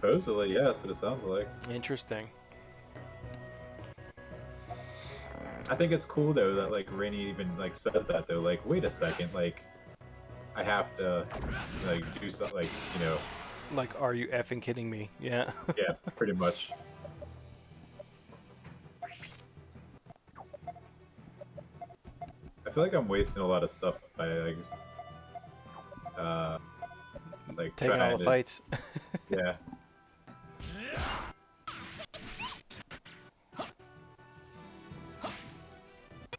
Supposedly, yeah, that's what it sounds like. Interesting. I think it's cool though that like Rainy even like says that though. Like, wait a second, like I have to like do something, like, you know. Like, are you effing kidding me? Yeah. Yeah, pretty much. I feel like I'm wasting a lot of stuff by like Taking trying all the to, fights. yeah.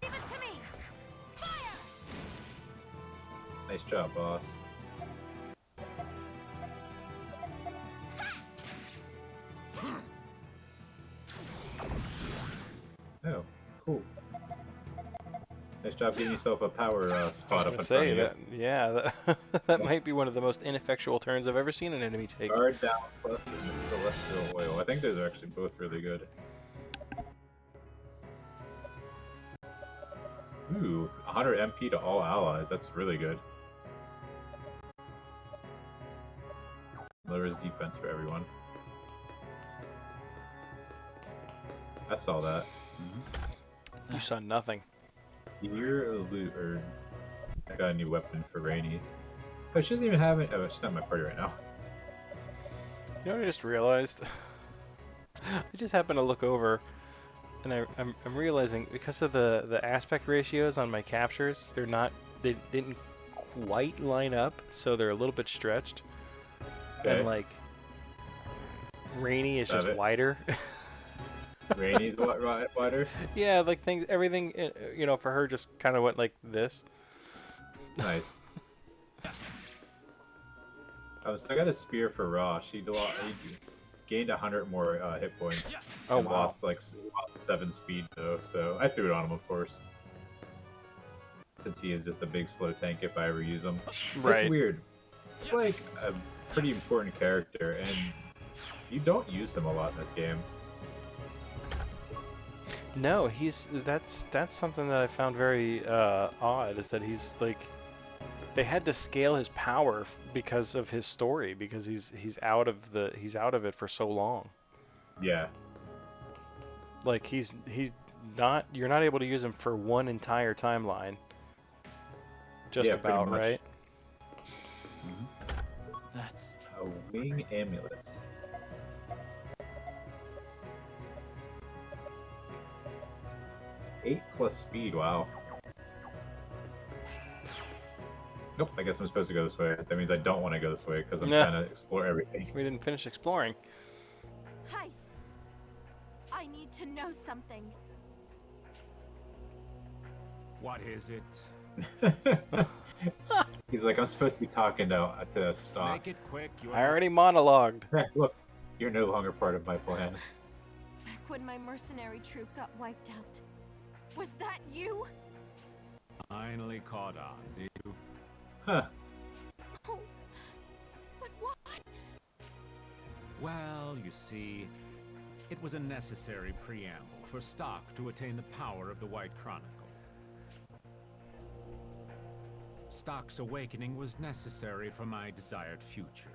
Leave it to me. Fire! Nice job, boss. Oh, cool. Nice job getting yourself a power spot up in front Say of you. that, yeah, that might be one of the most ineffectual turns I've ever seen an enemy take. Guard down plus and the celestial oil. I think those are actually both really good. Ooh, 100 MP to all allies. That's really good. Lowers defense for everyone. I saw that. You saw nothing. Gear loot, or I got a new weapon for Rainy. Oh, she doesn't even have it. Oh, she's not in my party right now. You know what I just realized? I just happened to look over, and I'm realizing because of the aspect ratios on my captures, they didn't quite line up, so they're a little bit stretched. Okay. And like, Rainy is just it. wider. Rainy's wider. Yeah, like everything, you know, for her just kind of went like this. Nice. Oh, so I got a spear for Raw. He gained 100 more hit points. Oh, and wow. lost like 7 speed though, so I threw it on him, of course. Since he is just a big slow tank if I ever use him. Right. That's weird. He's like a pretty important character, and you don't use him a lot in this game. No, that's something that I found very odd, is that he's like, they had to scale his power because of his story, because he's out of it for so long. Yeah. Like he's not, you're not able to use him for one entire timeline. Just Yeah, about, pretty much. right? That's A wing amulet. Eight plus speed, wow. Nope, I guess I'm supposed to go this way. That means I don't want to go this way because I'm Yeah. trying to explore everything. We didn't finish exploring. Heis, I need to know something. what is it? He's like, I'm supposed to be talking to Stock. Make it quick. You I already monologued. Look, you're no longer part of my plan. Back when my mercenary troop got wiped out. Was that you? finally caught on, did you? Huh. Oh, but why? Well, you see, it was a necessary preamble for Stock to attain the power of the White Chronicle. Stock's awakening was necessary for my desired future.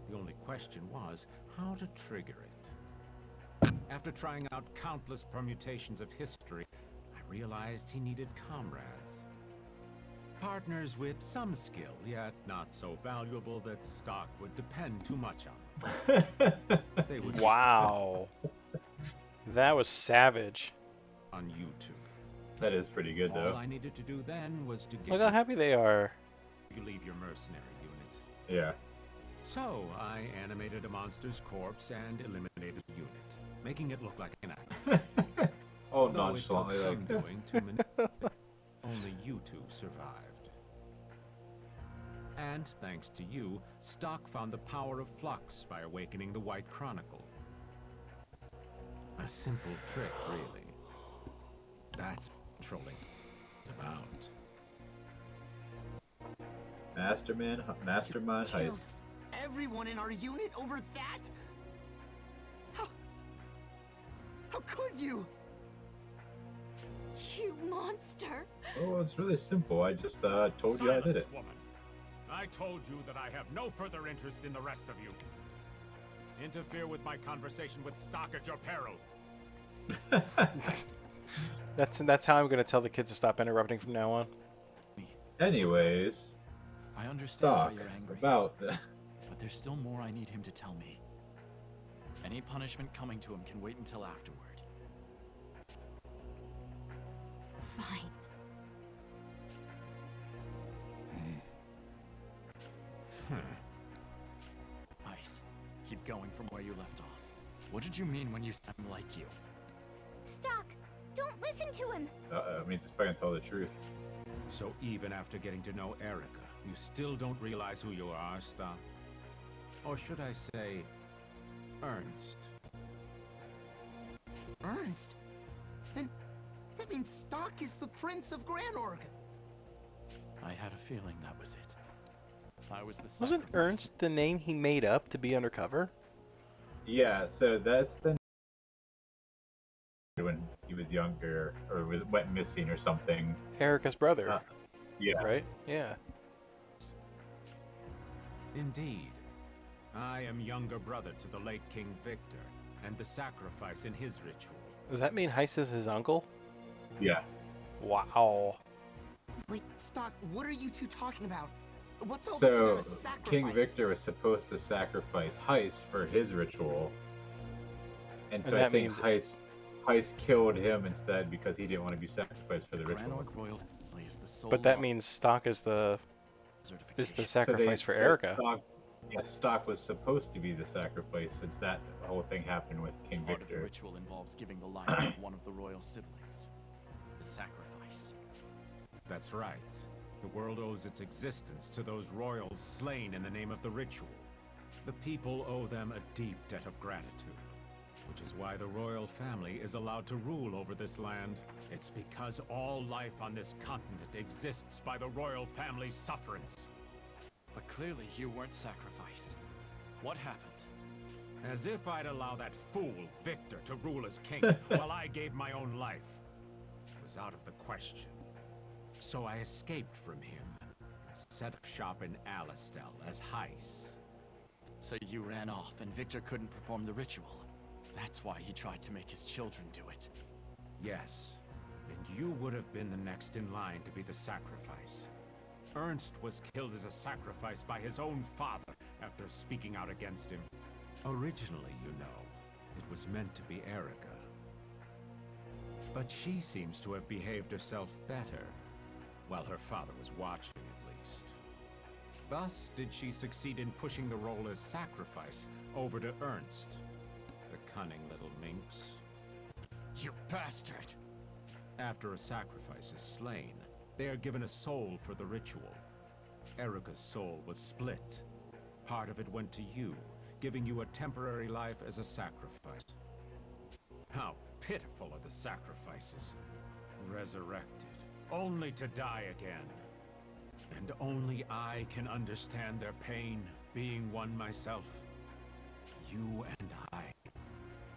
The only question was how to trigger it. After trying out countless permutations of history, I realized he needed comrades. Partners with some skill, yet not so valuable that Stock would depend too much on. They would Wow. That was savage. on YouTube. That is pretty good, All though. I needed to do then was to get Look how happy they are. you leave your mercenary unit. Yeah. So I animated a monster's corpse and eliminated the unit, making it look like an act. Oh, Though it took nonchalantly, some like. doing to manipulate it. Only you two survived. And thanks to you, Stock found the power of flux by awakening the White Chronicle. A simple trick, really. That's what trolling is about. Mastermind Killed heist. everyone in our unit over that? How could you? You monster! Oh, it's really simple. I just told you I did it. Silence, woman. I told you that I have no further interest in the rest of you. interfere with my conversation with Stock at your peril. That's how I'm gonna tell the kids to stop interrupting from now on. Anyways, I understand why Stock, you're angry, about the... but there's still more I need him to tell me. Any punishment coming to him can wait until afterward. Fine. Ice, keep going from where you left off. What did you mean when you said I'm like you? Stock, don't listen to him. it means it's probably gonna tell the truth. So even after getting to know Erica, you still don't realize who you are, Stock? Or should I say, Ernst? Ernst? Then that means Stock is the Prince of Grand Oregon. I had a feeling that was it. I was the Wasn't sacrifice. Ernst the name he made up to be undercover? Yeah, so that's the when he was younger or went missing or something. Erica's brother, Yeah. right? Yeah. Indeed. I am younger brother to the late King Victor, and the sacrifice in his ritual. Does that mean Heiss is his uncle? Yeah. Wow. Wait, Stock, what are you two talking about? What's all this So about a sacrifice? King Victor was supposed to sacrifice Heiss for his ritual, and so And I that think means- Heiss killed him instead because he didn't want to be sacrificed for the Grand ritual. Orc Royal Family is the sole But that law means Stock is the certification. sacrifice for so Erica. Stock was supposed to be the sacrifice since that whole thing happened with King Part of the Victor. ritual involves giving the life of one of the royal siblings. The sacrifice. That's right. The world owes its existence to those royals slain in the name of the ritual. The people owe them a deep debt of gratitude, which is why the royal family is allowed to rule over this land. It's because all life on this continent exists by the royal family's sufferance. But clearly you weren't sacrificed. What happened? As if I'd allow that fool Victor to rule as king while I gave my own life. It was out of the question. So I escaped from him and set up shop in Alistel as Heiss. So you ran off and Victor couldn't perform the ritual. That's why he tried to make his children do it. Yes, and you would have been the next in line to be the sacrifice. Ernst was killed as a sacrifice by his own father after speaking out against him. Originally, you know, it was meant to be Erica. But she seems to have behaved herself better, while her father was watching at least. Thus did she succeed in pushing the role as sacrifice over to Ernst, the cunning little minx. You bastard! After a sacrifice is slain, they are given a soul for the ritual. Erica's soul was split. Part of it went to you, giving you a temporary life as a sacrifice. How pitiful are the sacrifices. Resurrected, only to die again. And only I can understand their pain, being one myself. You and I.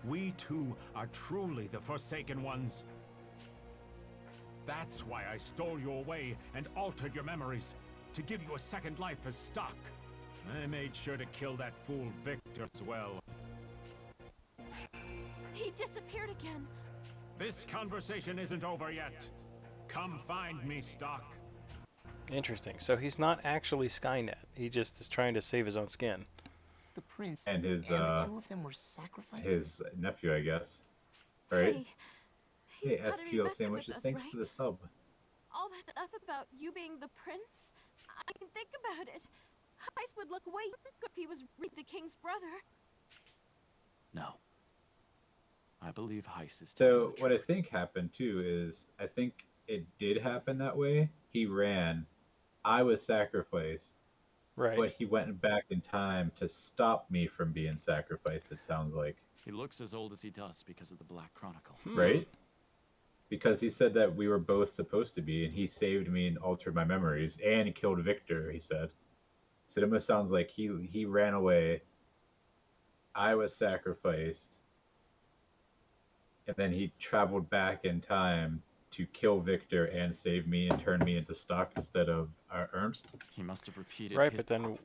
We two are truly the Forsaken Ones. That's why I stole you away and altered your memories, to give you a second life as stock. I made sure to kill that fool Victor as well. He disappeared again. This conversation isn't over yet. Come find me, Stock. Interesting. So he's not actually Skynet. He just is trying to save his own skin. The prince And his, the two of them were sacrifices. His nephew, I guess. Right? Hey, he's Hey, gotta be SPL messing sandwiches, with us, thanks right? for the sub. All that stuff about you being the prince? I can think about it. Heiss would look way younger if he was really the king's brother. No. I believe Heiss is So telling the what I truth. think happened too is I think it did happen that way. He ran. I was sacrificed, Right. but he went back in time to stop me from being sacrificed, it sounds like. He looks as old as he does because of the Black Chronicle. Right? Because he said that we were both supposed to be, and he saved me and altered my memories, and he killed Victor, he said. So it almost sounds like he ran away, I was sacrificed, and then he traveled back in time to kill Victor and save me and turn me into stock instead of Ernst. He must have repeated Right, his... but then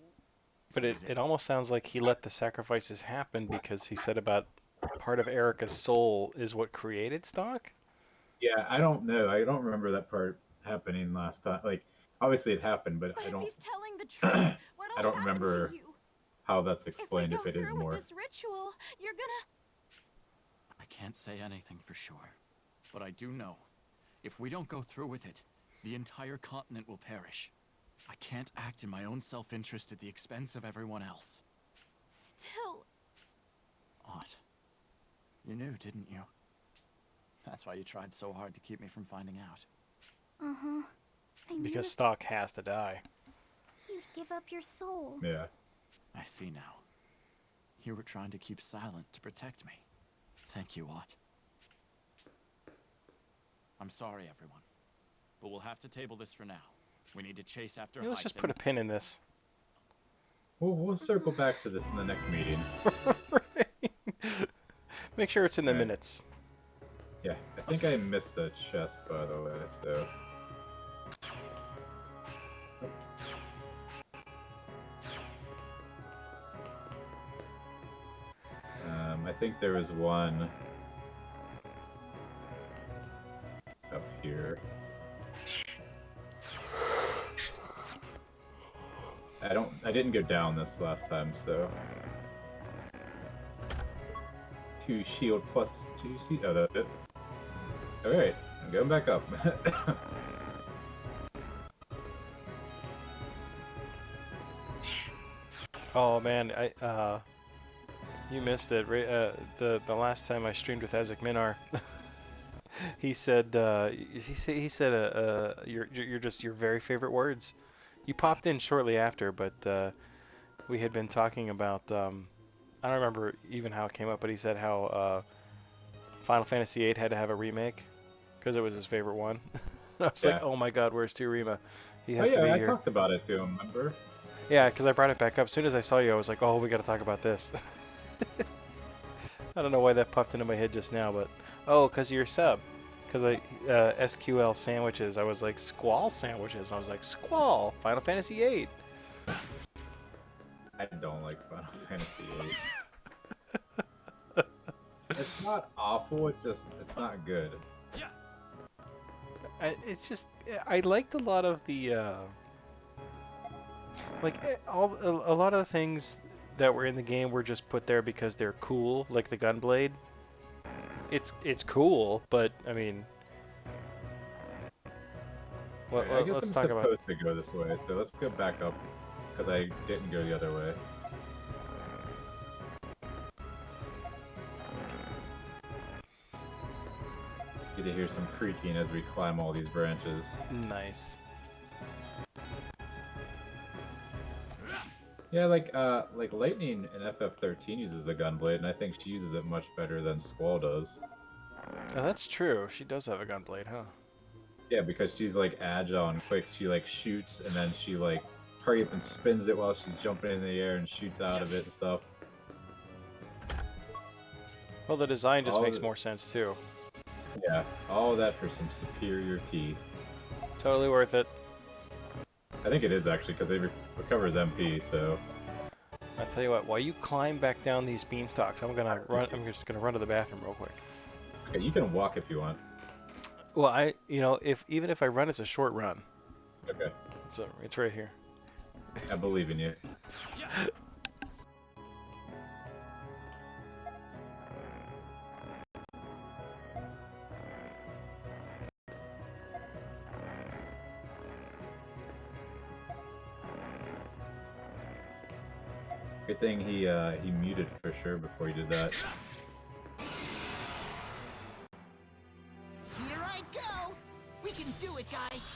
But it almost sounds like he let the sacrifices happen because he said about part of Erica's soul is what created Stock. Yeah, I don't know. I don't remember that part happening last time. Like, obviously it happened, but But I if don't. he's telling the truth, what'll I don't happen remember to you? how that's If we explained. go If it is through with more. this ritual, you're gonna... I can't say anything for sure, but I do know, if we don't go through with it, the entire continent will perish. I can't act in my own self-interest at the expense of everyone else. Still... Odd. You knew, didn't you? That's why you tried so hard to keep me from finding out. Uh-huh. I knew Because Stock has to die. you'd give up your soul. Yeah. I see now. You were trying to keep silent to protect me. Thank you, Watt. I'm sorry, everyone. But we'll have to table this for now. We need to chase after Let's just Heist put a pin in this. We'll circle back to this in the next meeting. Make sure it's in the Right. minutes. Yeah, I think I missed a chest, by the way, so... I think there was one... up here. I didn't go down this last time, so... 2 shield plus 2 C... Oh, that's it. Alright, I'm going back up. Oh man, you missed it. The last time I streamed with Isaac Minar, he said you're just your very favorite words. You popped in shortly after, but we had been talking about I don't remember even how it came up, but he said how Final Fantasy VIII had to have a remake because it was his favorite one. I was like, Yeah. oh my God, where's Toorima? He Oh has to be yeah, I here. talked about it to him, remember? Yeah, because I brought it back up. As soon as I saw you, I was like, oh, we got to talk about this. I don't know why that popped into my head just now, but oh, because of your sub. Because SQL sandwiches. I was like, Squall sandwiches. I was like, Squall, Final Fantasy VIII. I don't like Final Fantasy VIII. It's not awful, it's not good. It's just, I liked a lot of the, a lot of the things that were in the game were just put there because they're cool, like the gunblade. It's cool, but I mean, Okay, I guess let's I'm talk supposed about. to go this way, so let's go back up, because I didn't go the other way. Get to hear some creaking as we climb all these branches. Nice. Yeah, like Lightning in FF13 uses a gunblade, and I think she uses it much better than Squall does. Oh, that's true. She does have a gunblade, huh? Yeah, because she's like agile and quick. She like shoots, and then she like hurry up and spins it while she's jumping in the air and shoots out of it and stuff. Well, the design just All makes the- more sense too. Yeah, all that for some superior tea. Totally worth it. I think it is actually, because it recovers MP, so... I tell you what, while you climb back down these beanstalks, I'm just gonna run to the bathroom real quick. Okay, you can walk if you want. Well, even if I run, it's a short run. Okay, So it's right here. I believe in you. Good thing he muted for sure before he did that. Here I go! We can do it, guys!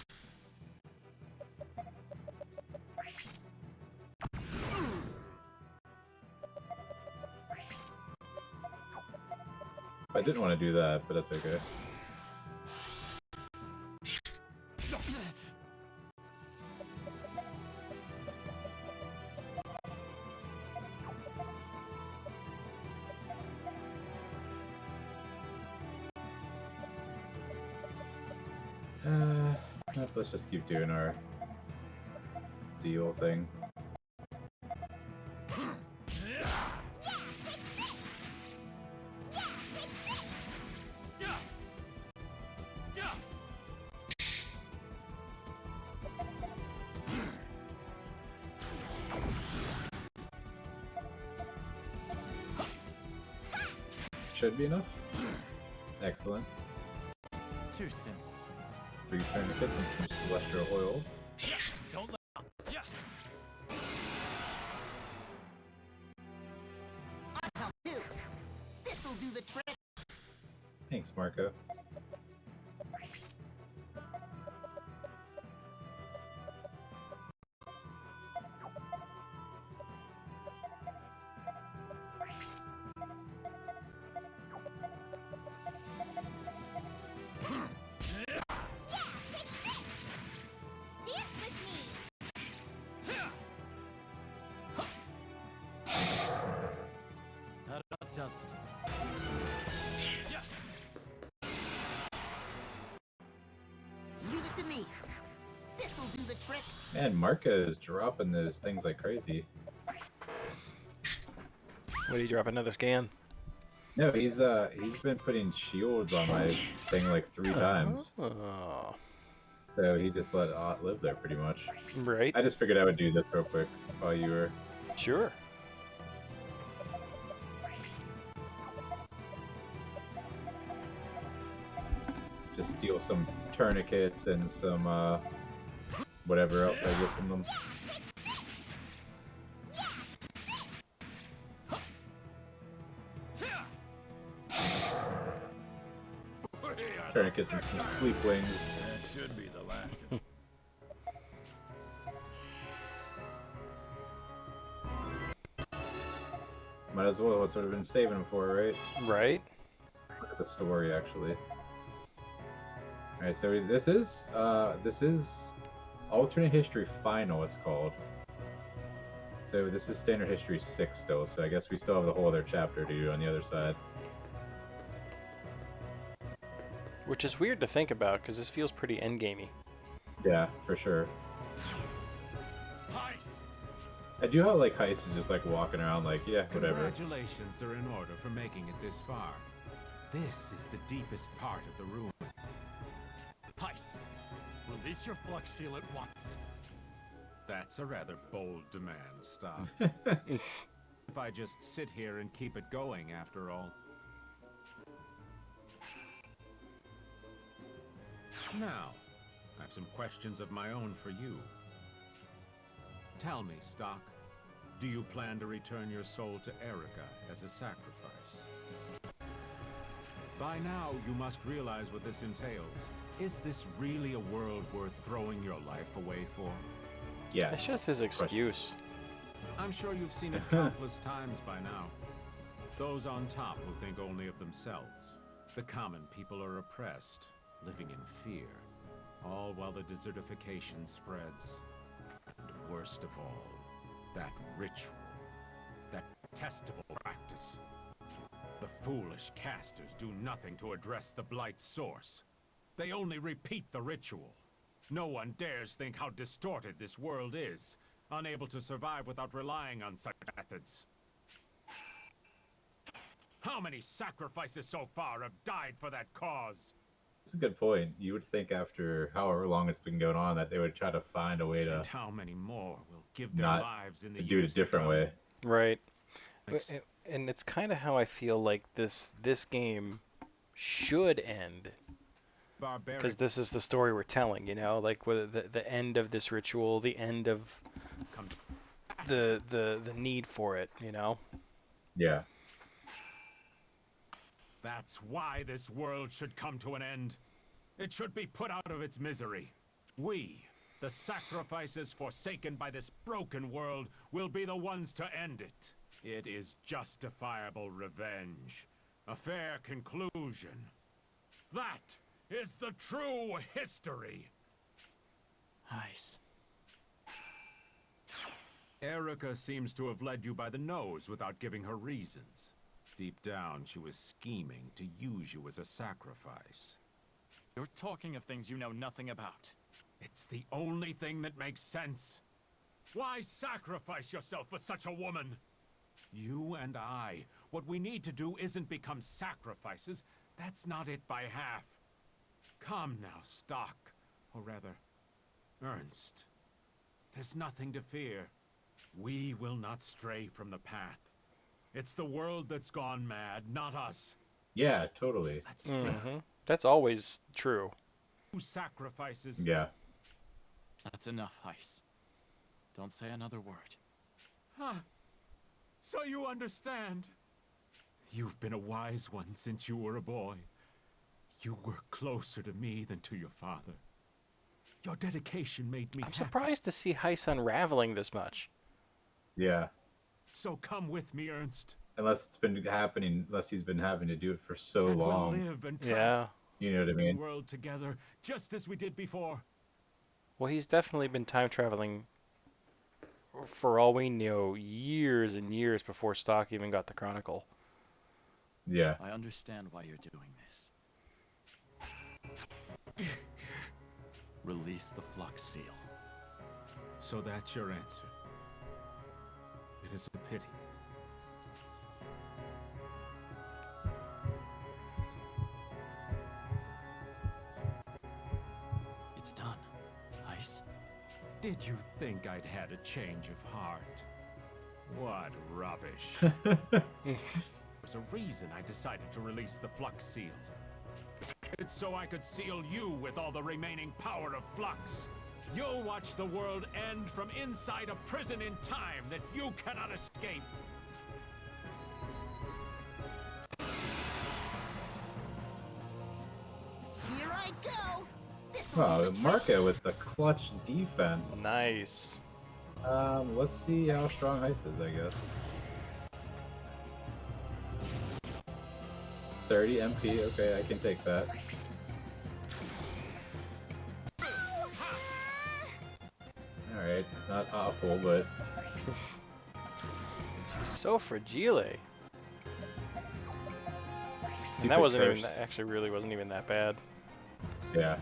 I didn't want to do that, but that's okay. Let's just keep doing our deal thing. should be enough. Excellent. Too simple. 3 tourniquets and some celestial oil. Don't let up. Yes. I'll do. This'll do the trick. Thanks, Marco. Dance with me. That about does it. Yes. Leave it to me. This'll do the trick. Man, Marco is dropping those things like crazy. What do you drop another scan? No, he's been putting shields on my thing like 3 times. Oh, So he just let Ott live there pretty much. right. I just figured I would do this real quick while you were. Sure. Just steal some tourniquets and some whatever else I get from them. Tourniquets and some sleep wings. That should be the last. Might as well. That's what I've been saving them for, right? Right. Look at the story, actually. All right, so this is alternate history final. It's called. So this is standard history 6 still. So I guess we still have the whole other chapter to do on the other side. Which is weird to think about because this feels pretty endgamey. Yeah, for sure. Heist. I do how like Heist is just like walking around like, yeah, whatever. Congratulations are in order for making it this far. This is the deepest part of the ruins. Heist. Release your flux seal at once. That's a rather bold demand, Stock. If I just sit here and keep it going, after all. Now, I have some questions of my own for you. Tell me, Stock, do you plan to return your soul to Erica as a sacrifice? By now, you must realize what this entails. Is this really a world worth throwing your life away for? Yeah. It's just his excuse. I'm sure you've seen it countless times by now. Those on top will think only of themselves. The common people are oppressed, living in fear, all while the desertification spreads. And worst of all, that ritual, that detestable practice. The foolish casters do nothing to address the blight's source. They only repeat the ritual. No one dares think how distorted this world is, unable to survive without relying on such methods. How many sacrifices so far have died for that cause? That's a good point. You would think after however long it's been going on that they would try to find a way to And how many more will give their not lives in the do it a years to different come? way. Right. Ex- And it's kind of how I feel like this game should end. Barbaric Because this is the story we're telling, you know, like with the end of this ritual, the end of comes the need for it, you know. Yeah. That's why this world should come to an end. It should be put out of its misery. We, the sacrifices forsaken by this broken world, will be the ones to end it. It is justifiable revenge. A fair conclusion. That is the true history. Heist. Erica seems to have led you by the nose without giving her reasons. Deep down, she was scheming to use you as a sacrifice. You're talking of things you know nothing about. It's the only thing that makes sense. Why sacrifice yourself for such a woman? You and I, what we need to do isn't become sacrifices. That's not it by half. Come now, Stock. Or rather, Ernst. There's nothing to fear. We will not stray from the path. It's the world that's gone mad, not us. Yeah, totally. Let's do That's always true. sacrifices. Yeah. That's enough, Ice. Don't say another word. Ah, so you understand. You've been a wise one since you were a boy. You were closer to me than to your father. Your dedication made me I'm happy. surprised to see Heist unraveling this much. Yeah. So come with me, Ernst. Unless he's been having to do it for so And we'll long. live and Yeah. travel You know what I the mean? world together, just as we did before. Well, he's definitely been time traveling, for all we know, years and years before Stock even got the Chronicle. Yeah. I understand why you're doing this. Release the Flux Seal. So that's your answer. It is a pity. It's done. Ice? Did you think I'd had a change of heart? What rubbish. There's a reason I decided to release the Flux Seal. It's so I could seal you with all the remaining power of Flux. You'll watch the world end from inside a prison in time that you cannot escape. Here I go. This'll do Oh, the trick. Marco with the clutch defense. Nice. Let's see how strong Ice is, I guess. 30 MP, okay, I can take that. Alright, not awful, but She's so fragile. And Stupid that wasn't curse. even, actually really wasn't even that bad. yeah.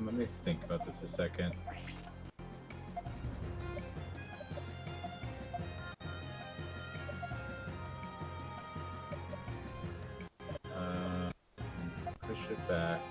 Let me think about this a second. Push it back.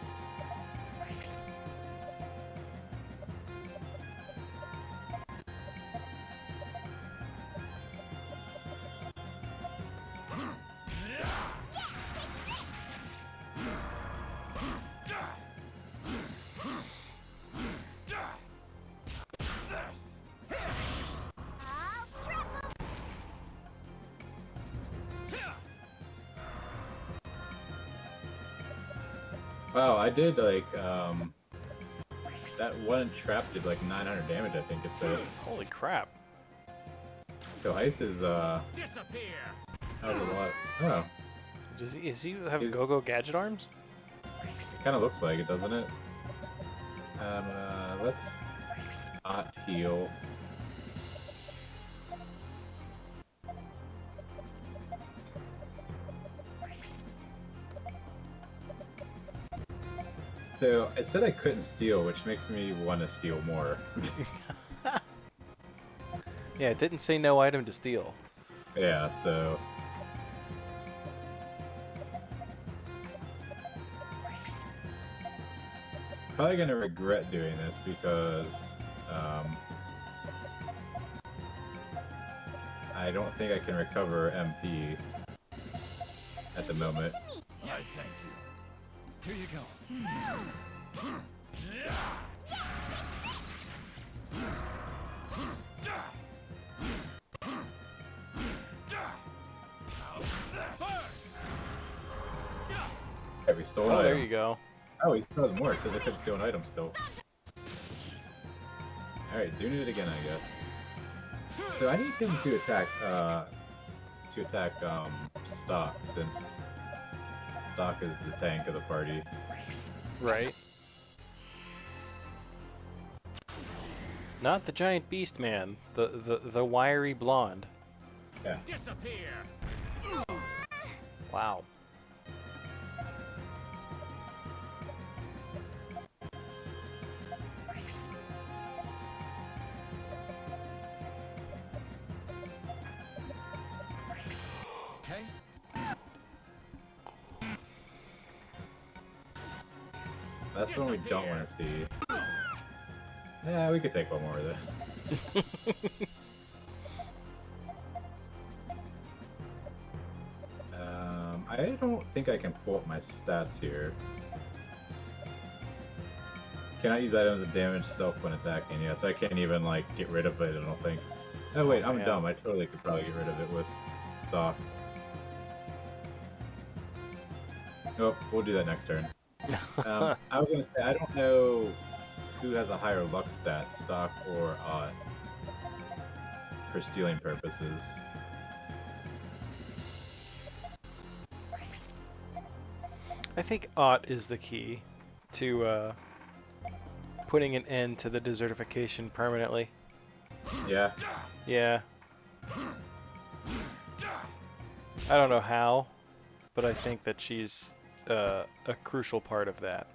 I'll trap him. Wow, I did like that one trap did like 900 damage, I think it said. Holy crap. So Ice is Disappear! has a lot. Oh, Does he have He's- go-go gadget arms? it kind of looks like it, doesn't it? Let's not heal. So it said I couldn't steal, which makes me want to steal more. Yeah, it didn't say no item to steal. Yeah, so probably gonna regret doing this because I don't think I can recover MP at the moment. I thank you. Here you go. Have we stolen Oh, an there item? you go. Oh, he still has more. It says I could steal an item still. Alright, doing it again, I guess. So I need him to attack, Stock, since Stock is the tank of the party. Right. Not the giant beast man, the wiry blonde. Disappear! Wow. Okay, That's the one we don't want to see. Yeah, we could take one more of this. I don't think I can pull up my stats here. Cannot use items that damage self when attacking. Yeah, so I can't even like get rid of it. I don't think. Oh wait, I'm dumb. I totally could probably get rid of it with stock. Oh, we'll do that next turn. I was gonna say I don't know who has a higher luck stat, stock or for stealing purposes. I think Ott is the key to putting an end to the desertification permanently. Yeah. Yeah. I don't know how, but I think that she's a crucial part of that.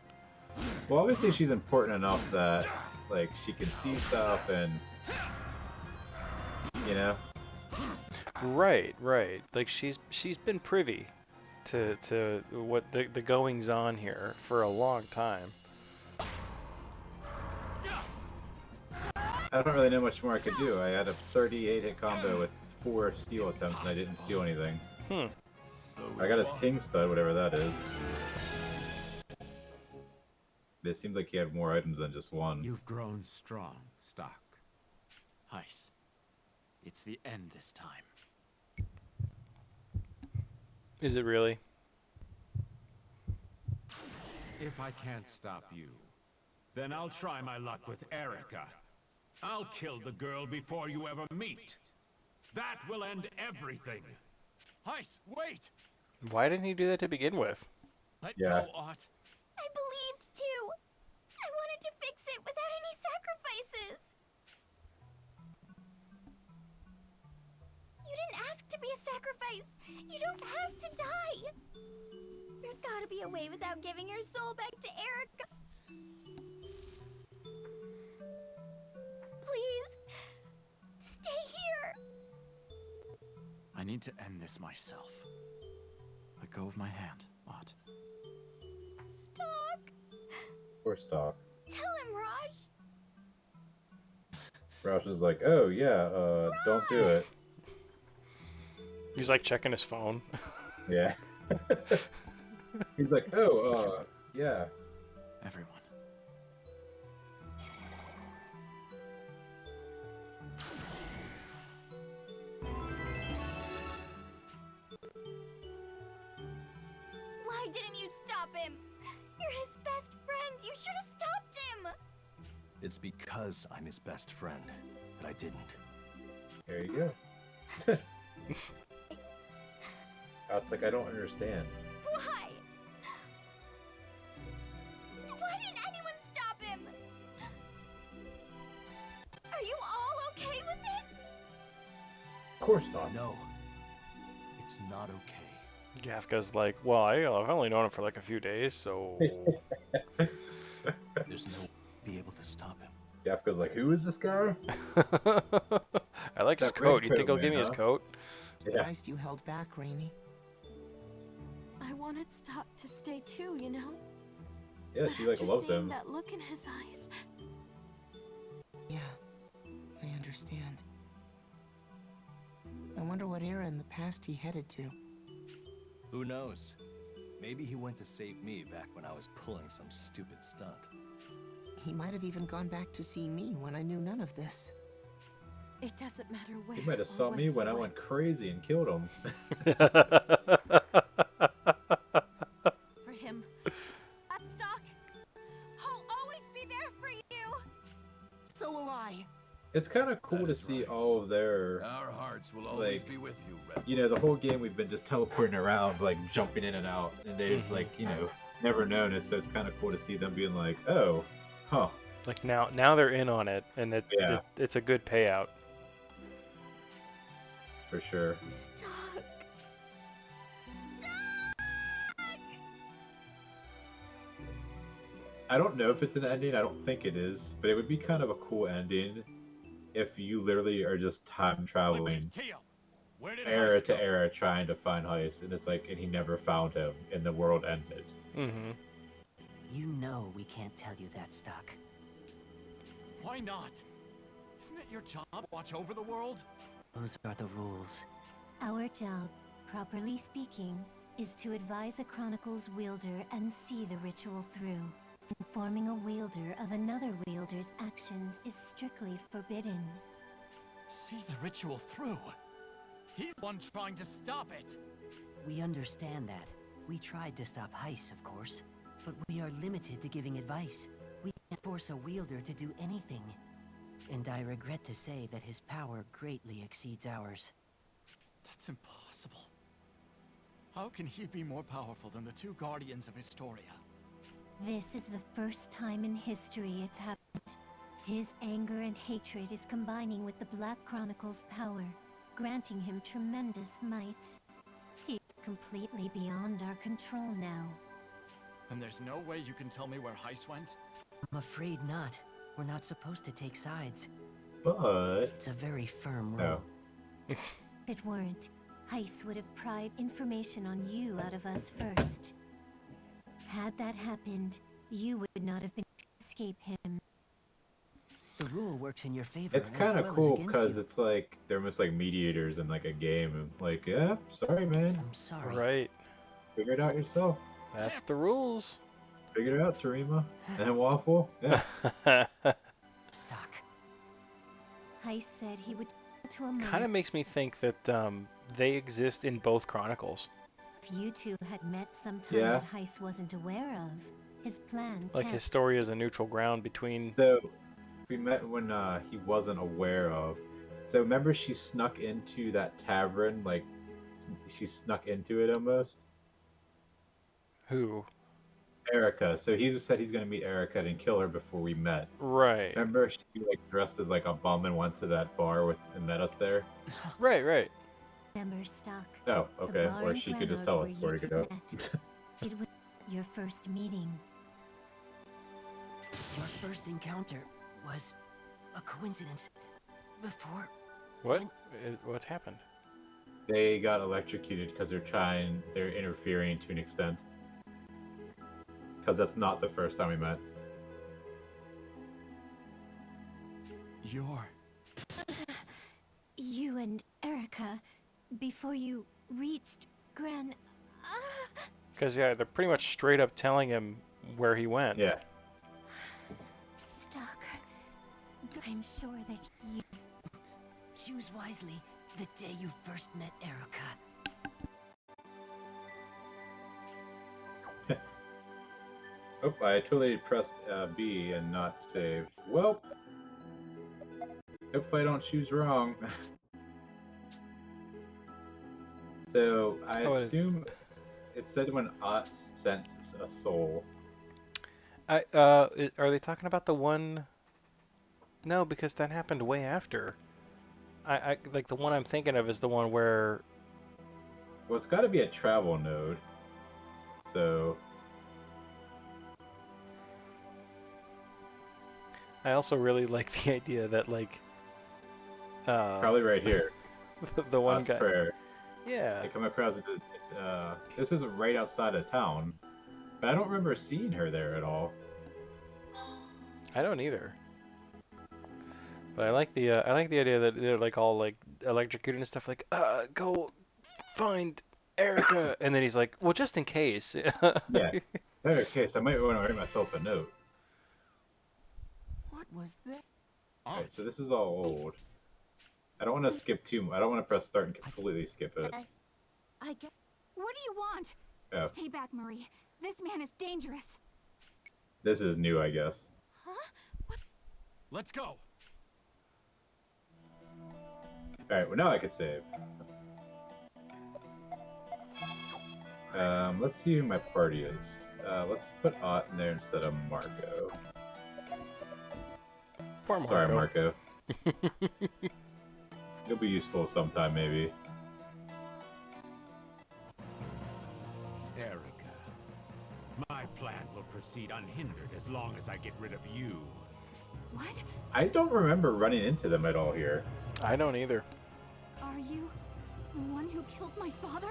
Well, obviously she's important enough that like she can see stuff and you know. Right, right. Like she's been privy to what the goings on here for a long time. I don't really know much more I could do. I had a 38 hit combo with 4 steal attempts and I didn't steal anything. I got his king stud, whatever that is. It seems like he had more items than just one. You've grown strong, Stock. Heis, it's the end this time. Is it really? If I can't stop you, then I'll try my luck with Erica. I'll kill the girl before you ever meet. That will end everything. Heis, wait! Why didn't he do that to begin with? Let Yeah. go, Ott. I believed too. I wanted to fix it without any sacrifices. You didn't ask to be a sacrifice. You don't have to die. There's gotta be a way without giving your soul back to Erica. Please, stay here. I need to end this myself. Let go of my hand, Ott. Stock. Poor Stock. Tell him, Raj. Roush is like, oh yeah, don't do it. He's like checking his phone. Yeah. He's like, oh, yeah. Everyone. Why didn't you stop him? You're his best friend. You should have stopped him. It's because I'm his best friend that I didn't. There you go. It's like, I don't understand. Why? Why didn't anyone stop him? Are you all okay with this? Of course not. No, it's not okay. Gafka's like, well, I've only known him for like a few days, so... There's no be able to stop him. Gafka's like, who is this guy? I like his That coat. red You think he'll coat, give me man, his huh? coat? Yeah. Surprised you held back, Rainy. I wanted Stock to stay too, you know? Yeah, But she like after loves seeing him. that look in his eyes, Yeah, I understand. I wonder what era in the past he headed to. Who knows? Maybe he went to save me back when I was pulling some stupid stunt. He might have even gone back to see me when I knew none of this. it doesn't matter where. He might have or saw me when I he went crazy and killed him. For him. That Stock, I'll always be there for you. So will I. It's kind of cool That to is see right. all of their, Our hearts will always Like, be with you, Red. you know, the whole game we've been just teleporting around, like jumping in and out, and they've like, you know, never known it. So it's kind of cool to see them being like, oh, huh. Like now they're in on it, and Yeah. it's a good payout. For sure. Stock. I don't know if it's an ending. I don't think it is, but it would be kind of a cool ending if you literally are just time traveling Teal, where did era Heis to go? era trying to find Heist, and it's like, and he never found him, and the world ended. Mm-hmm. You know we can't tell you that, Stock. Why not? Isn't it your job to watch over the world? Those are the rules. Our job, properly speaking, is to advise a Chronicles wielder and see the ritual through. Informing a wielder of another wielder's actions is strictly forbidden. See the ritual through? He's the one trying to stop it! We understand that. We tried to stop Heiss, of course. But we are limited to giving advice. We can't force a wielder to do anything. And I regret to say that his power greatly exceeds ours. That's impossible. How can he be more powerful than the two Guardians of Historia? This is the first time in history it's happened. His anger and hatred is combining with the Black Chronicle's power, granting him tremendous might. He's completely beyond our control now. And there's no way you can tell me where Heiss went? I'm afraid not. We're not supposed to take sides. But It's a very firm rule. no. If it weren't, Heiss would have pried information on you out of us first. Had that happened, you would not have been able to escape him. The rule works in your favor. It's kind of as well cool as against because you. it's like they're almost like mediators in like a game. And like, yeah, sorry, man. I'm sorry. Right. Figure it out yourself. That's the rules. Figure it out, Toorima. And Waffle. Yeah. Stock. Heiss said he would go to a moment Kind of makes me think that they exist in both Chronicles. if you two had met sometime Yeah. that Heiss wasn't aware of. His plan Like can't Historia is a neutral ground between. So we met when he wasn't aware of. So remember, she snuck into that tavern. Like she snuck into it almost. Who? Erica. So he said he's gonna meet Erica and kill her before we met. Right. Remember, she like dressed as like a bum and went to that bar with and met us there. Right. Right. remember Stock. Oh, The okay. bar Or in she could just Granard tell where us you where to two go. met. It was your first meeting. Your first encounter was a coincidence. Before... What? What happened? They got electrocuted because they're interfering to an extent. Because that's not the first time we met. You're... You and Erica, before you reached Gran... Because yeah, they're pretty much straight up telling him where he went. Yeah. Stock. I'm sure that you... Choose wisely the day you first met Erica. Oh, I totally pressed B and not save. Well, hope I don't choose wrong. So I assume it said when Ott sent a soul. Are they talking about the one? No, because that happened way after. I like the one I'm thinking of is the one where. Well, it's got to be a travel node. So. I also really like the idea that like. Probably right here. the one Ott's guy. prayer. Yeah. They come across it. This is right outside of town, but I don't remember seeing her there at all. I don't either. But I like the idea that they're like all like electrocuted and stuff. Like, go find Erica, and then he's like, well, just in case. Yeah. In case I might want to write myself a note. What was that? Alright, so this is all old. I don't want to skip too much. I don't want to press start and completely skip it. I get. What do you want? Oh. Stay back, Marie. This man is dangerous. This is new, I guess. Huh? What? Let's go! Alright, well now I can save. Let's see who my party is. Let's put Ott in there instead of Marco. Poor Marco. Sorry, Marco. You'll be useful sometime, maybe. Erica, my plan will proceed unhindered as long as I get rid of you. What? I don't remember running into them at all here. I don't either. Are you the one who killed my father?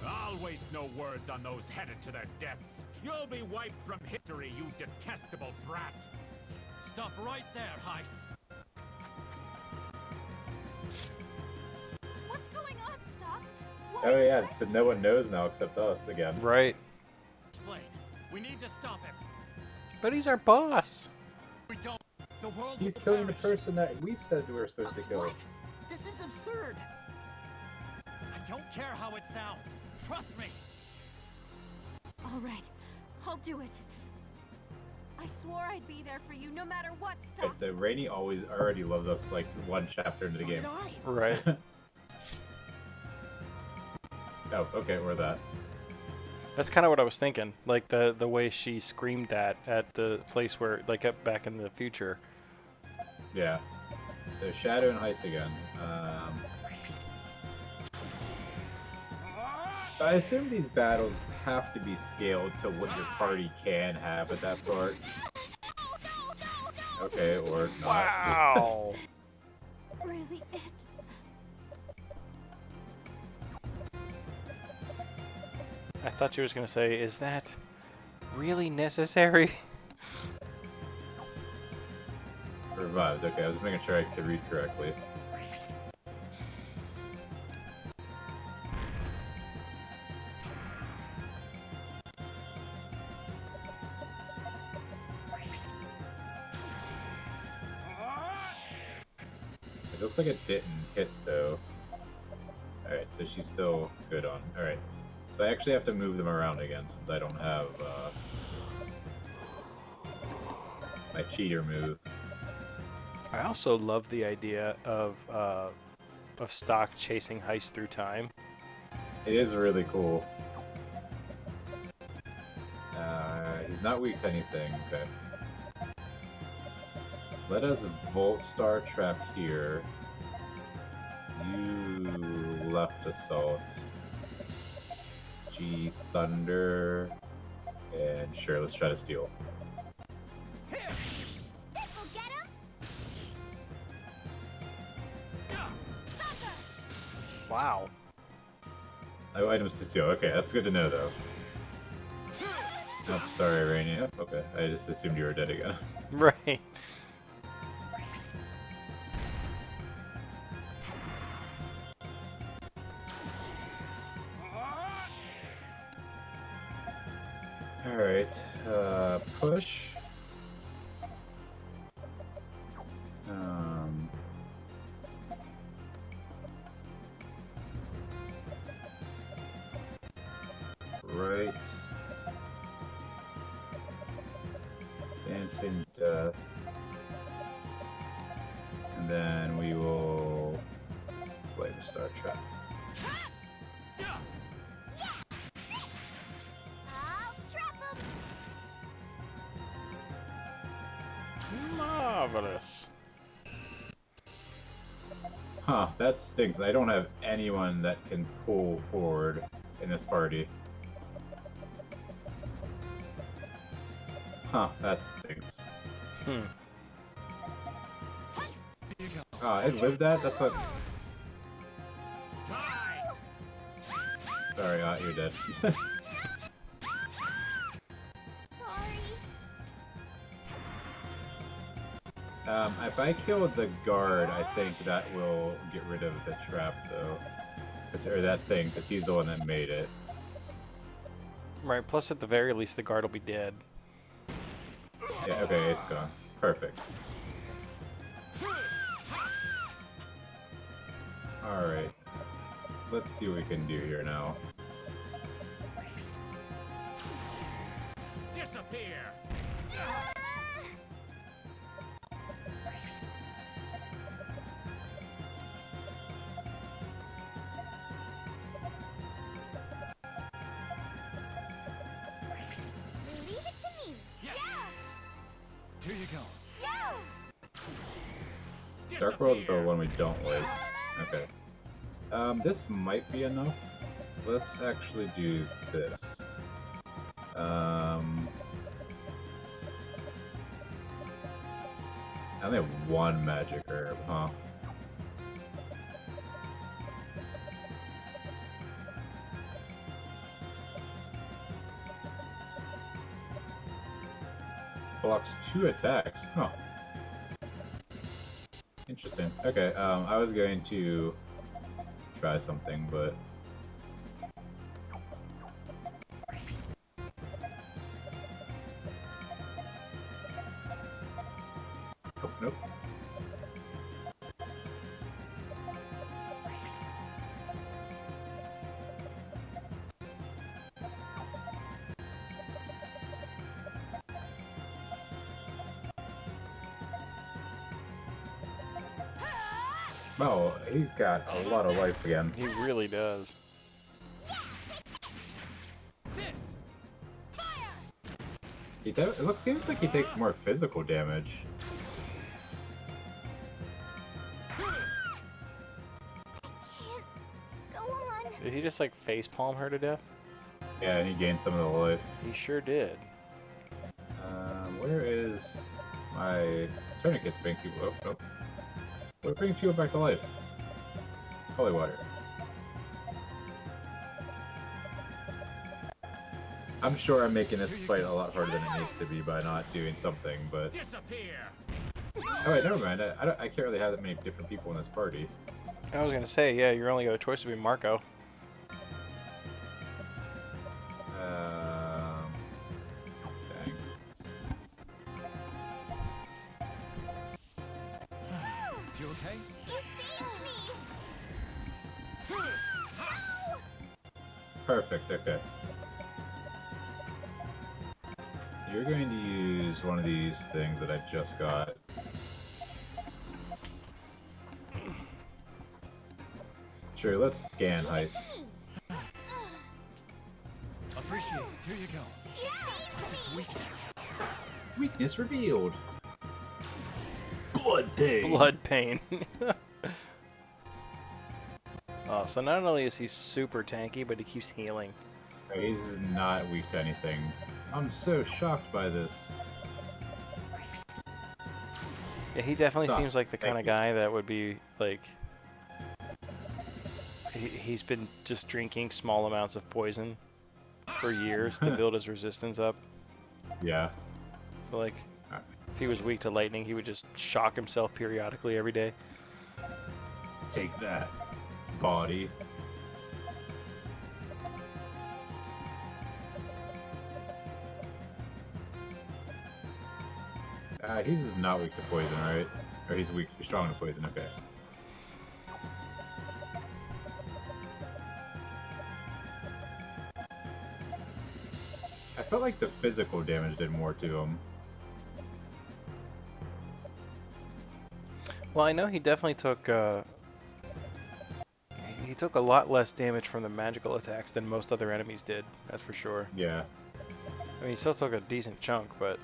I'll waste no words on those headed to their deaths. You'll be wiped from history, you detestable brat. Stop right there, Heis. What's going on, Stock? Why Oh is yeah, Heist so no one knows now except us again. Right. Explain. We need to stop him. But he's our boss. We don't. The world He's will killing the perish. person that we said we were supposed to kill. What? This is absurd. I don't care how it sounds. Trust me. All right, I'll do it. I swore I'd be there for you no matter what, Stock. Right, so Rainey already loves us like one chapter into the So game. did I. Right. Oh, okay, we're that. That's kind of what I was thinking. Like the way she screamed that at the place where, like, up back in the future. Yeah. So Shadow and Heist again. So I assume these battles have to be scaled to what your party can have at that part. Okay, or not. Wow. Really it? I thought you was gonna say, is that really necessary? Revives. Okay, I was making sure I could read correctly. It looks like it didn't hit though. Alright, so she's still good on. Alright. So I actually have to move them around again since I don't have my cheater move. I also love the idea of Stock chasing Heist through time. It is really cool. He's not weak to anything. Okay. Let us Volt Star trap here. You left assault. G Thunder. And sure, let's try to steal. This'll get him. Wow. No items to steal. Okay, that's good to know though. Oh, sorry, Rainy. Oh, okay, I just assumed you were dead again. Right. Alright, push. Right. Dancing Death. And then we will play the Star Trap. I'll trap him. Marvelous. Huh, that stinks. I don't have anyone that can pull forward in this party. Huh, that stinks. Ah, it lived that? That's what... Sorry, you're dead. Sorry. If I kill the guard, I think that will get rid of the trap, though. Or that thing, because he's the one that made it. Right, plus at the very least the guard will be dead. Yeah, okay, it's gone. Perfect. Alright. Let's see what we can do here now. Disappear! Leave it to me. Yes. Yeah. Here you go. Yeah. Dark World's the one we don't like. Okay. This might be enough. Let's actually do this. I only have one magic herb, huh? Blocks 2 attacks. Huh. Interesting. Okay, I was going to try something, but... Oh, nope. Oh, he's got a lot of life again. He really does. It seems like he takes more physical damage. Did he just like facepalm her to death? Yeah, and he gained some of the life. He sure did. Where is my tourniquets bring people? Oh, nope. What brings people back to life? Holy water. I'm sure I'm making this fight a lot harder than it needs to be by not doing something, but... Disappear! Oh wait, never mind. I can't really have that many different people in this party. I was gonna say, yeah, your only other choice would be Marco. Dang. You okay? Perfect, okay. You're going to use one of these things that I just got. Sure, let's scan Heist. Appreciate it. Here you go. What's its weakness? Weakness revealed. Blood pain. Blood pain. Oh, so not only is he super tanky, but he keeps healing. He's not weak to anything. I'm so shocked by this. Yeah, he definitely Stop. seems like the kind of Thank you. guy that would be like... He's been just drinking small amounts of poison for years to build his resistance up. Yeah. So like, if he was weak to lightning, he would just shock himself periodically every day. Take that, body. He's just not weak to poison, right? Or he's strong to poison, okay. I felt like the physical damage did more to him. Well, I know he definitely took, he took a lot less damage from the magical attacks than most other enemies did, that's for sure. Yeah. I mean, he still took a decent chunk, but...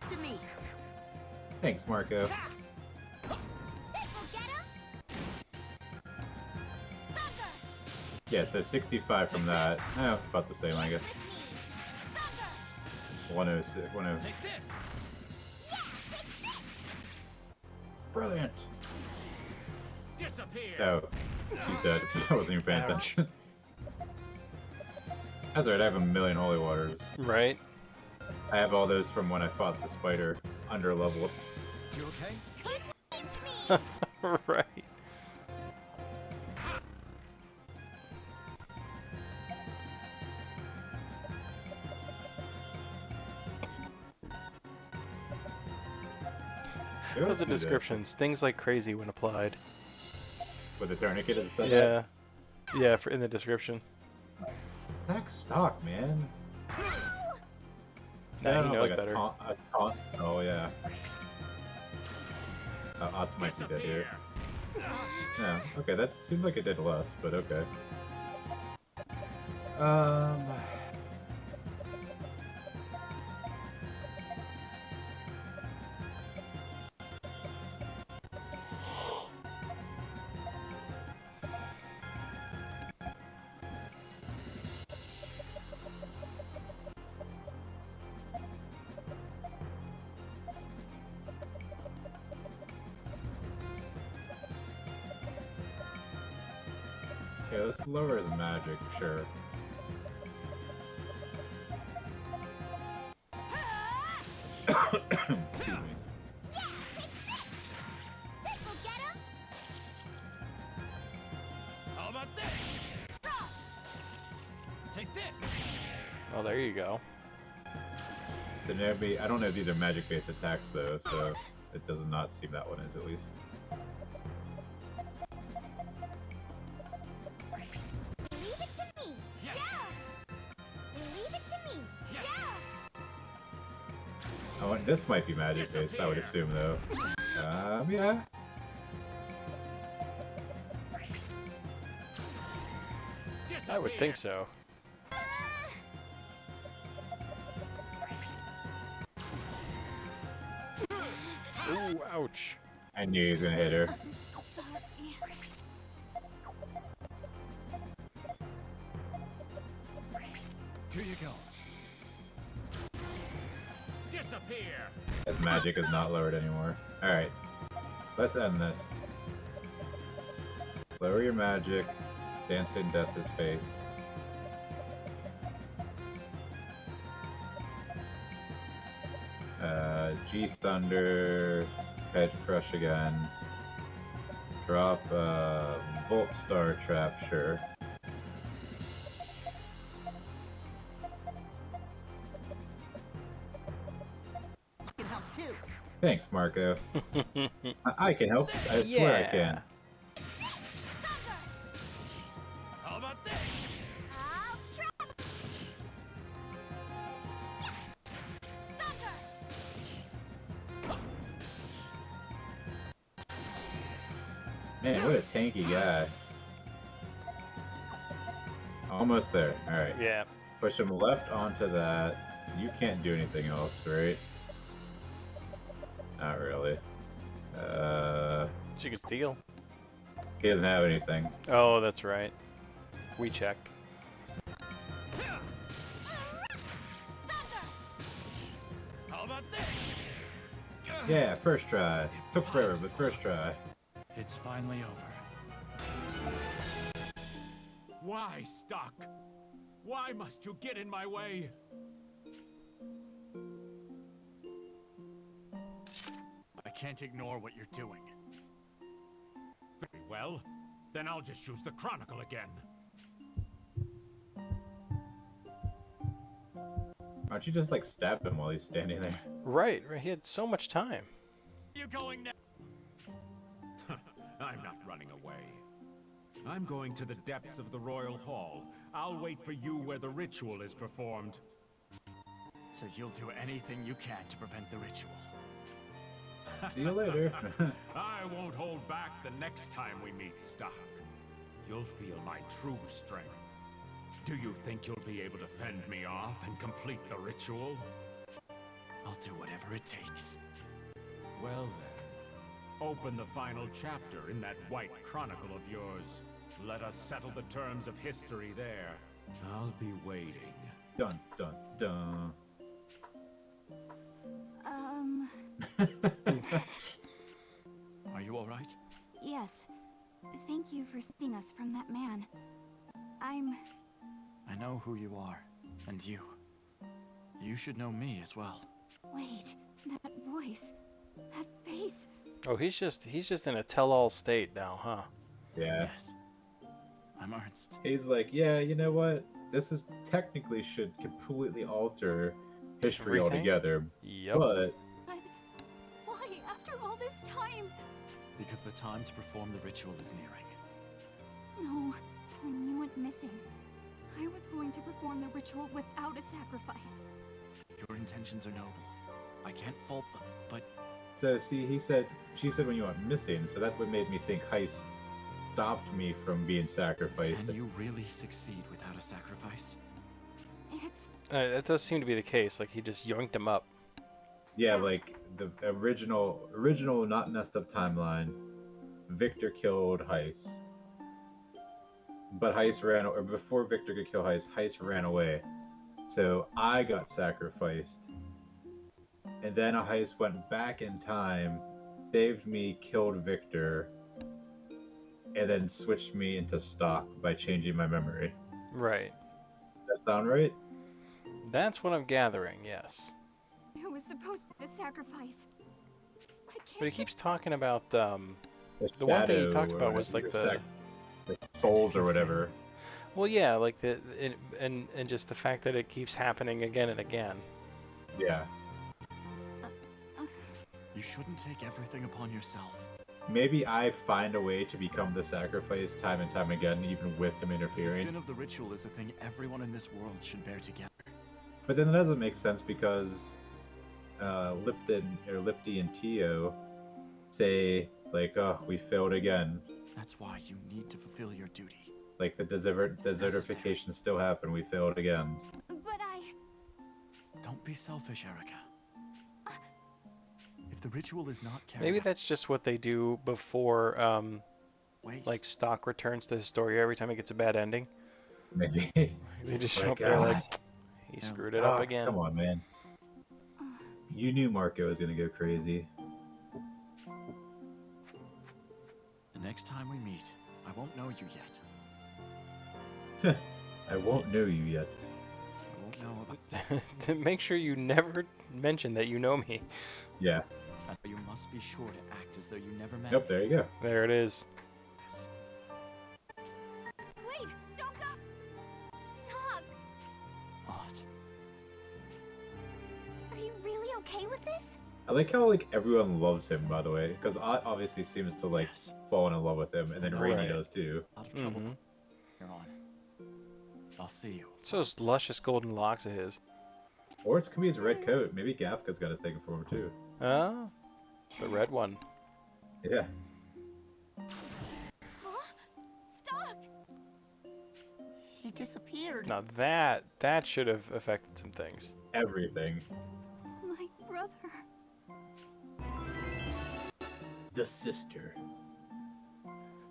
To me. Thanks, Marco. Yeah, so 65 from that. Eh, about the same, I guess. 106, 106. Brilliant! Disappear. Oh, he's dead. I wasn't even paying attention. That's alright, I have a million holy waters. Right? I have all those from when I fought the spider under leveled. You okay? Right. Those are descriptions. Things like crazy when applied. With the tourniquet, it said Yeah. Yeah, in the description. that? Attack stock, man. Nah, he knows like better. A taunt. Oh, yeah. Ots might be dead here. Yeah, okay, that seemed like it did less, but okay. Okay, let's lower his magic, sure. Take this. Oh, there you go. I don't know if these are magic-based attacks though, so it does not seem that one is at least. Leave it to me. Yes. Yeah. Leave it to me. Yeah. Oh, and this might be magic-based, I would assume though. Yeah. I would think so. Ooh, ouch. I knew he was gonna hit her. Sorry. Here you go. Disappear! His magic is not lowered anymore. Alright. Let's end this. Lower your magic. Dance in Death's face. G Thunder. Hedge Crush again. Drop Volt Star Trap, sure. I can help too. Thanks, Marco. I can help. I swear I can. How about this? I'll trap. Man, what a tanky guy. Almost there. Alright. Yeah. Push him left onto that. You can't do anything else, right? Not really. She could steal. He doesn't have anything. Oh, that's right. We check. How about this? Yeah, first try. Took forever, but first try. It's finally over. Why, Stock? Why must you get in my way? I can't ignore what you're doing. Very well. Then I'll just use the Chronicle again. Why don't you just like stab him while he's standing there? Right, he had so much time. You going now? I'm not running away. I'm going to the depths of the Royal Hall. I'll wait for you where the ritual is performed. So you'll do anything you can to prevent the ritual. See you later. I won't hold back the next time we meet, Stock. You'll feel my true strength. Do you think you'll be able to fend me off and complete the ritual? I'll do whatever it takes. Well then, open the final chapter in that white chronicle of yours. Let us settle the terms of history there. I'll be waiting. Dun dun dun. Are you alright? Yes. Thank you for saving us from that man. I know who you are, and you. You should know me as well. Wait, that voice, that face. Oh, he's just in a tell-all state now, huh? Yeah. Yes. I'm Ernst. He's like, yeah, you know what? This is technically should completely alter history Everything? altogether. Yep. But But why, after all this time? Because the time to perform the ritual is nearing. No, when you went missing, I was going to perform the ritual without a sacrifice. Your intentions are noble. I can't fault them, but so see, she said when you went missing, so that's what made me think Heist stopped me from being sacrificed. can you really succeed without a sacrifice? It's That does seem to be the case. Like he just yoinked him up. Yeah, like the original not messed up timeline. Victor killed Heist. But Heist ran, or before Victor could kill Heist, Heist ran away. So I got sacrificed. And then Heist went back in time, saved me, killed Victor, and then switched me into stock by changing my memory. Right. Does that sound right? That's what I'm gathering. Yes. it was supposed to be a sacrifice. I can't. But he keeps talking about The one thing he shadow talked about or was like your the the souls or whatever. Well, yeah, like and just the fact that it keeps happening again and again. Yeah. You shouldn't take everything upon yourself. Maybe I find a way to become the sacrifice time and time again, even with him The interfering. sin of the ritual is a thing everyone in this world should bear together. But then it doesn't make sense because Lipti and Tio say like, "Oh, we failed again." That's why you need to fulfill your duty. Like the desertification necessary. still happened. We failed again. But Don't be selfish, Erica. If the ritual is not carried Maybe out, that's just what they do before, waste. like stock returns to Historia every time it gets a bad ending. Maybe. They just Like, show up there like, "Ah, he screwed it up again. Come on, man. You knew Marco was gonna go crazy. The next time we meet, I won't know you yet. I won't know you yet. I won't know about. To make sure you never mention that you know me. Yeah. That's why you must be sure to act as though you never met Yep. me. There you go. There it is. Yes. wait, don't go. Stop. Odd. Are you really okay with this? I like how like everyone loves him, by the way, because Ott obviously seems to like Yes. fall in love with him, and then Rainy Right. does too. A lot of trouble Mm-hmm. here on. I'll see you. It's those luscious golden locks of his. Or it's could be his red coat. Maybe Gafka's got a thing for him too. Oh, the red one. Yeah. Huh? Stock. He disappeared. Now that should have affected some things. Everything. My brother. The sister.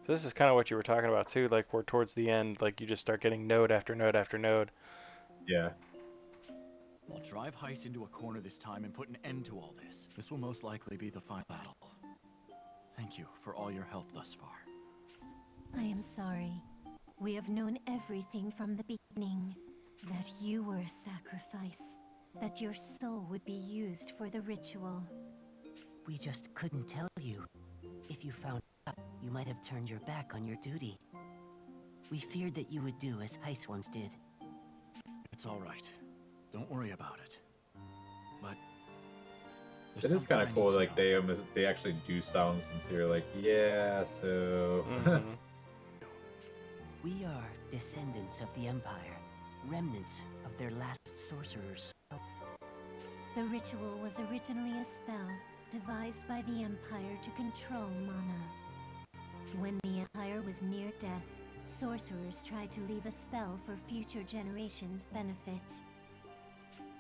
So this is kind of what you were talking about too, like where towards the end, like you just start getting node after node after node. Yeah. I'll drive Heiss into a corner this time and put an end to all this. This will most likely be the final battle. Thank you for all your help thus far. I am sorry. We have known everything from the beginning. That you were a sacrifice. That your soul would be used for the ritual. We just couldn't tell you. If you found out, you might have turned your back on your duty. We feared that you would do as Heiss once did. It's all right. Don't worry about it. But It is kind of cool. Like they actually do sound sincere. Like, yeah. So. Mhm. We are descendants of the Empire, remnants of their last sorcerers. The ritual was originally a spell devised by the Empire to control mana. When the Empire was near death, sorcerers tried to leave a spell for future generations' benefit.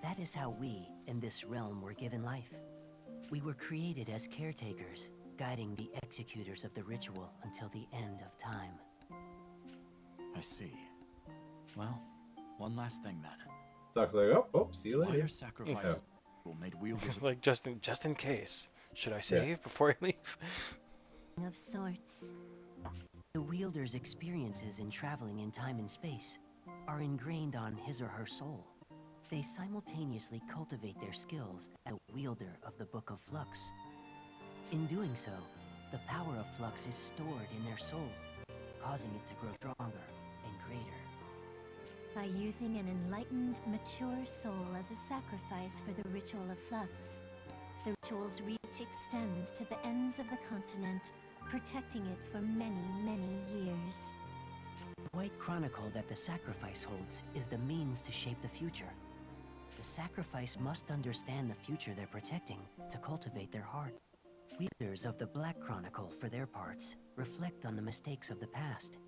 That is how we, in this realm, were given life. We were created as caretakers, guiding the executors of the ritual until the end of time. I see. Well, one last thing then. Talks like, oh, see you Why later. are sacrifices made wielders of Like just in case. Should I save before I leave? Of sorts. The wielder's experiences in traveling in time and space are ingrained on his or her soul. They simultaneously cultivate their skills as a wielder of the Book of Flux. In doing so, the power of Flux is stored in their soul, causing it to grow stronger and greater. By using an enlightened, mature soul as a sacrifice for the ritual of Flux, the ritual's reach extends to the ends of the continent, protecting it for many, many years. The White Chronicle that the sacrifice holds is the means to shape the future. The sacrifice must understand the future they're protecting to cultivate their heart. Wielders of the Black Chronicle, for their parts, reflect on the mistakes of the past.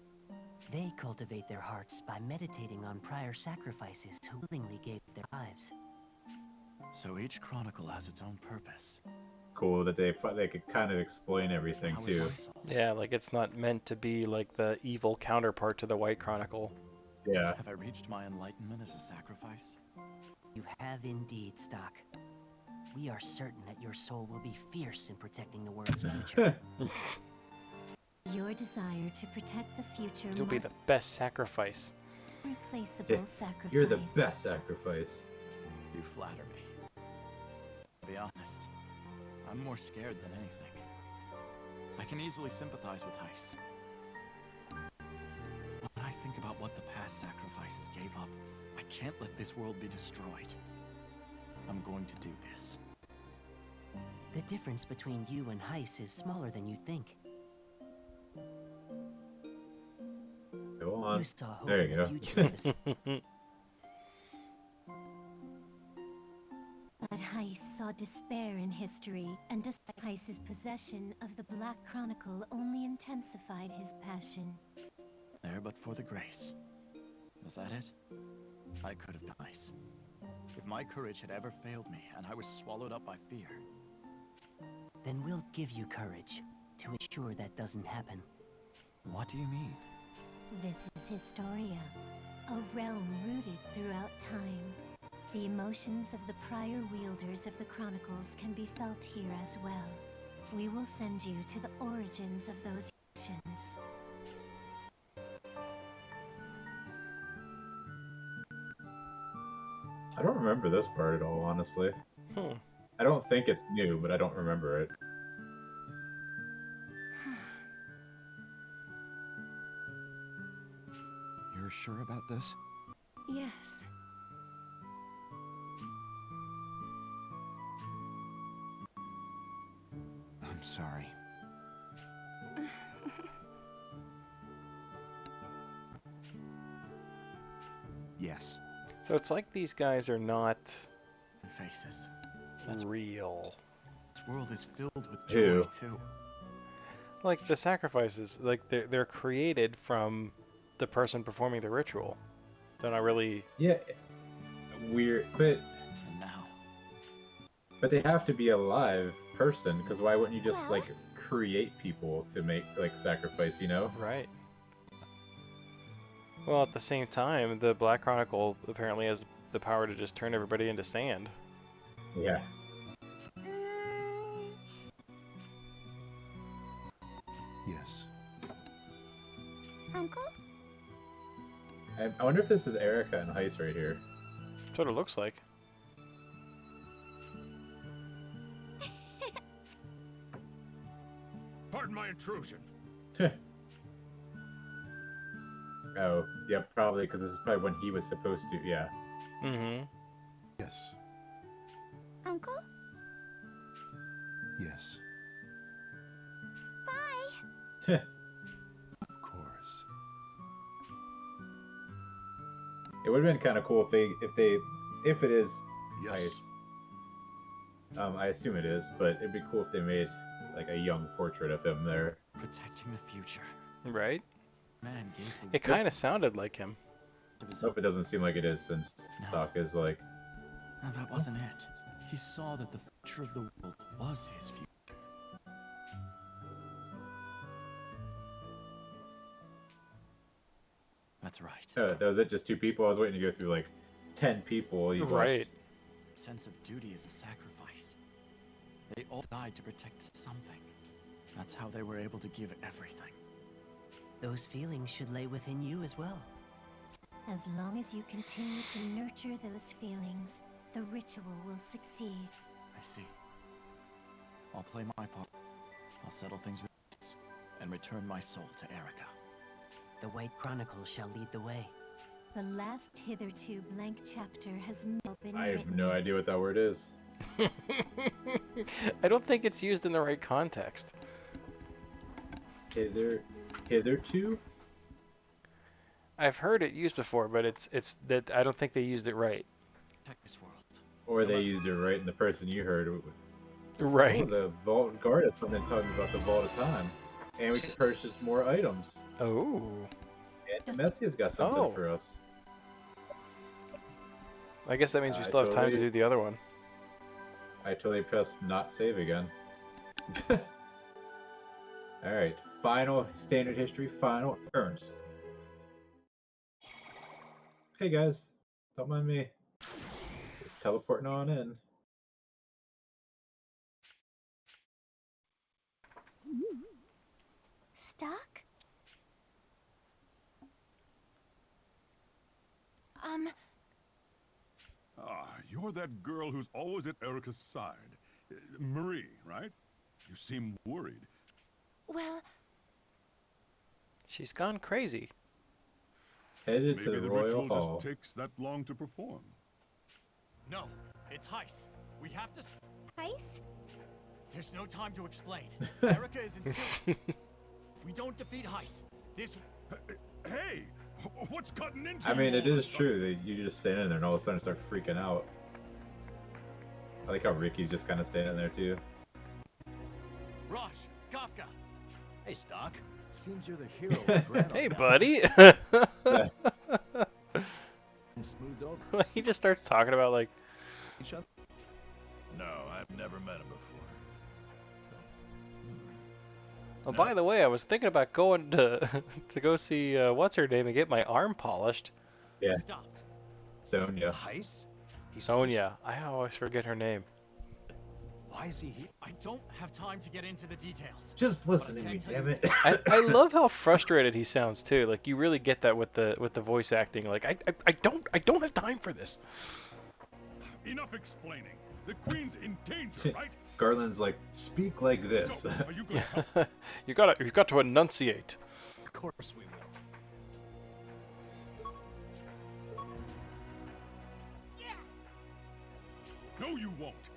They cultivate their hearts by meditating on prior sacrifices who willingly gave their lives. So each chronicle has its own purpose. Cool that they could kind of explain everything How is too. my soul? Yeah, like it's not meant to be like the evil counterpart to the White Chronicle. Yeah. Have I reached my enlightenment as a sacrifice? You have indeed, Stock. We are certain that your soul will be fierce in protecting the world's future. Your desire to protect the future You'll be the best sacrifice. irreplaceable Yeah, sacrifice. You're the best sacrifice. You flatter me. To be honest, I'm more scared than anything. I can easily sympathize with Heiss. When I think about what the past can't let this world be destroyed. I'm going to do this. The difference between you and Heiss is smaller than you think. Go on. You saw hope There in you the go. future. But Heiss saw despair in history, and Heiss's possession of the Black Chronicle only intensified his passion. There but for the grace. Was that it? I could have been nice. If my courage had ever failed me and I was swallowed up by fear. Then we'll give you courage to ensure that doesn't happen. What do you mean? This is Historia, a realm rooted throughout time. The emotions of the prior wielders of the Chronicles can be felt here as well. We will send you to the origins of those emotions. I don't remember this part at all, honestly. I don't think it's new, but I don't remember it. You're sure about this? Yes. I'm sorry. Yes. So it's like these guys are not Faces. That's real. This world is filled with Ew. joy too. Like the sacrifices, like they're created from the person performing the ritual. They're not really. Yeah, weird, but And now, they have to be a live person, because why wouldn't you just like create people to make like sacrifice? You know? Right. Well, at the same time, the Black Chronicle apparently has the power to just turn everybody into sand. Yeah. Yes. Uncle? I wonder if this is Erica and Heiss right here. That's what it looks like. Pardon my intrusion. Oh, yeah, probably, because this is probably when he was supposed to, yeah. Mm-hmm. Yes. Uncle? Yes. Bye. Of course. It would have been kind of cool if it is Yes. Heiss. I assume it is, but it'd be cool if they made like a young portrait of him there. protecting the future. Right? Man gave the It kind of sounded like him. of his Hope it doesn't seem like it is, since No. Sokka's like, No, that wasn't it. He saw that the future of the world was his future. That's right. oh, that was it, just 2 people? I was waiting to go through like 10 people. You Right. Sense of duty is a sacrifice. They all died to protect something. That's how they were able to give everything. Those feelings should lay within you as well. As long as you continue to nurture those feelings, the ritual will succeed. I see. I'll play my part. I'll settle things with this and return my soul to Erica. The White Chronicle shall lead the way. The last hitherto blank chapter has now been I have written. no idea what that word is. I don't think it's used in the right context. Hitherto? I've heard it used before, but it's that I don't think they used it right. Protect this world. Or they used it right, and the person you heard. Right. Oh, the Vault Guard is something talking about the Vault of Time. And we can purchase more items. Oh. And Messia's got something Oh. for us. I guess that means we I still have time to totally- do the other one. I totally pressed not save again. Alright, final standard history, final Ernst. Hey guys, don't mind me. Just teleporting on in. Stock? You're that girl who's always at Erica's side. Marie, right? You seem worried. Well, She's gone crazy. Headed to Maybe the the Royal ritual Hall. just takes that long to perform. No, it's Heist. We have to. Heist? There's no time to explain. Erica is in. If we don't defeat Heist, this. Hey, what's cutting into I you mean, all it of a is sudden? true that you just stand in there and all of a sudden start freaking out. I like how Ricky's just kind of standing there too. Raj, Kafka. Hey, Stock. Seems you're the hero of the Grand Hey, now. buddy. Yeah. And smoothed over He just starts talking about like, each other. No, I've never met him before. oh, by the way, I was thinking about going to to go see what's her name and get my arm polished. Yeah. Stopped. Sonya. Heist? Sonya. I always forget her name. Why is he here? I don't have time to get into the details. Just listen to But I me, can tell damn you it. I love how frustrated he sounds too. Like you really get that with the voice acting. Like I don't have time for this. Enough explaining. The queen's in danger, right? Garland's like, speak like this. So, are you gonna help? You got to enunciate. Of course we will. No, you won't.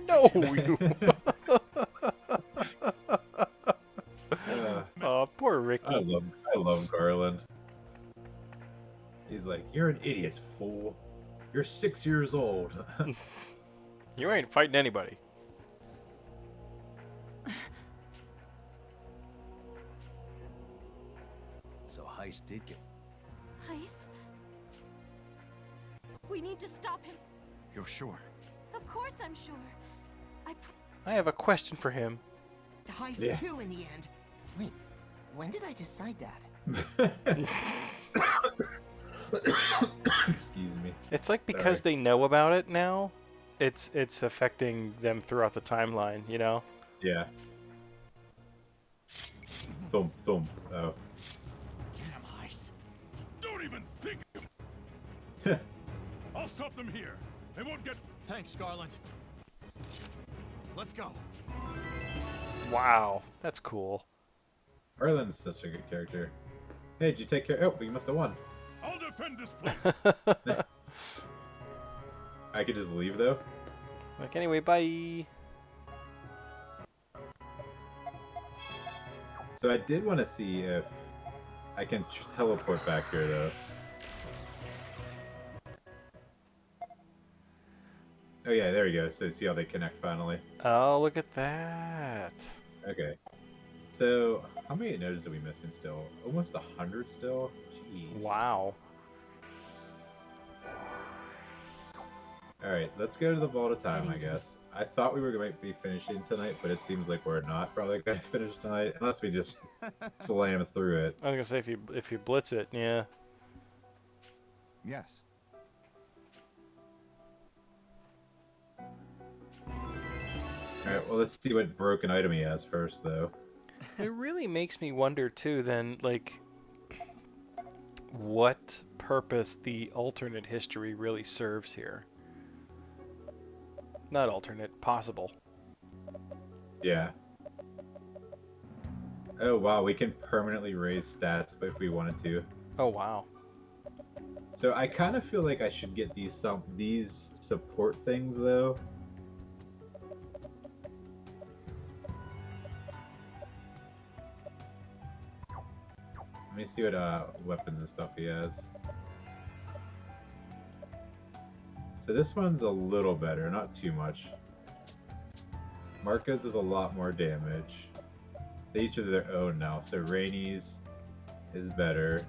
No, you. Oh, poor Ricky. I love Garland. He's like, you're an idiot, fool. You're 6 years old. You ain't fighting anybody. So Heist did get. Heist? We need to stop him. You're sure? Of course I'm sure. I have a question for him. Heist Yeah. too in the end. Wait, when did I decide that? Excuse me. It's like because Sorry. they know about it now, it's affecting them throughout the timeline, you know? Yeah. Thump, thump. Oh. Damn Heist. Don't even think of it. I'll stop them here. They won't get. Thanks, Garland. Let's go. Wow, that's cool. Garland's such a good character. Hey, did you take care? Oh, you must have won. I'll defend this place. I could just leave though. Like anyway, bye. So I did want to see if I can teleport back here though. Oh yeah, there we go. So see how they connect finally. Oh, look at that. Okay. So how many nodes are we missing still? Almost 100 still? Jeez. Wow. Alright, let's go to the Vault of Time, I guess. I thought we were going to be finishing tonight, but it seems like we're not probably going to finish tonight, unless we just slam through it. I was gonna say if you blitz it, yeah. Yes. Alright, well let's see what broken item he has first, though. It really makes me wonder too. Then, like, what purpose the alternate history really serves here. Not alternate, possible. Yeah. Oh wow, we can permanently raise stats if we wanted to. Oh wow. So I kind of feel like I should get these support things though. Let me see what weapons and stuff he has. So this one's a little better, not too much. Marco's does a lot more damage. They each have their own now. So Rainey's is better.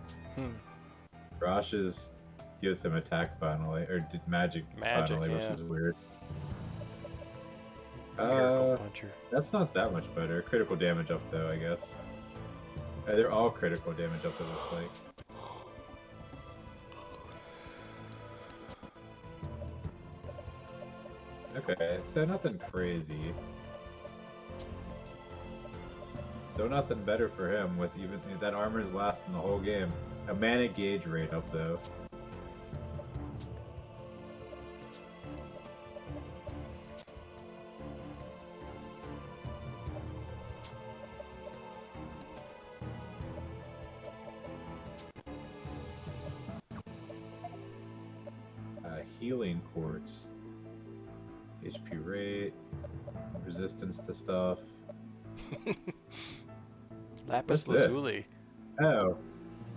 Rosh's gives him attack finally, or magic finally, yeah. which is weird. Miracle puncher. That's not that much better. Critical damage up though, I guess. They're all critical damage up, it looks like. Okay, so nothing crazy. So nothing better for him with even that armor's lasting the whole game. A mana gauge rate up though. healing quartz. HP rate, resistance to stuff. Lapis What's this? lazuli. Oh,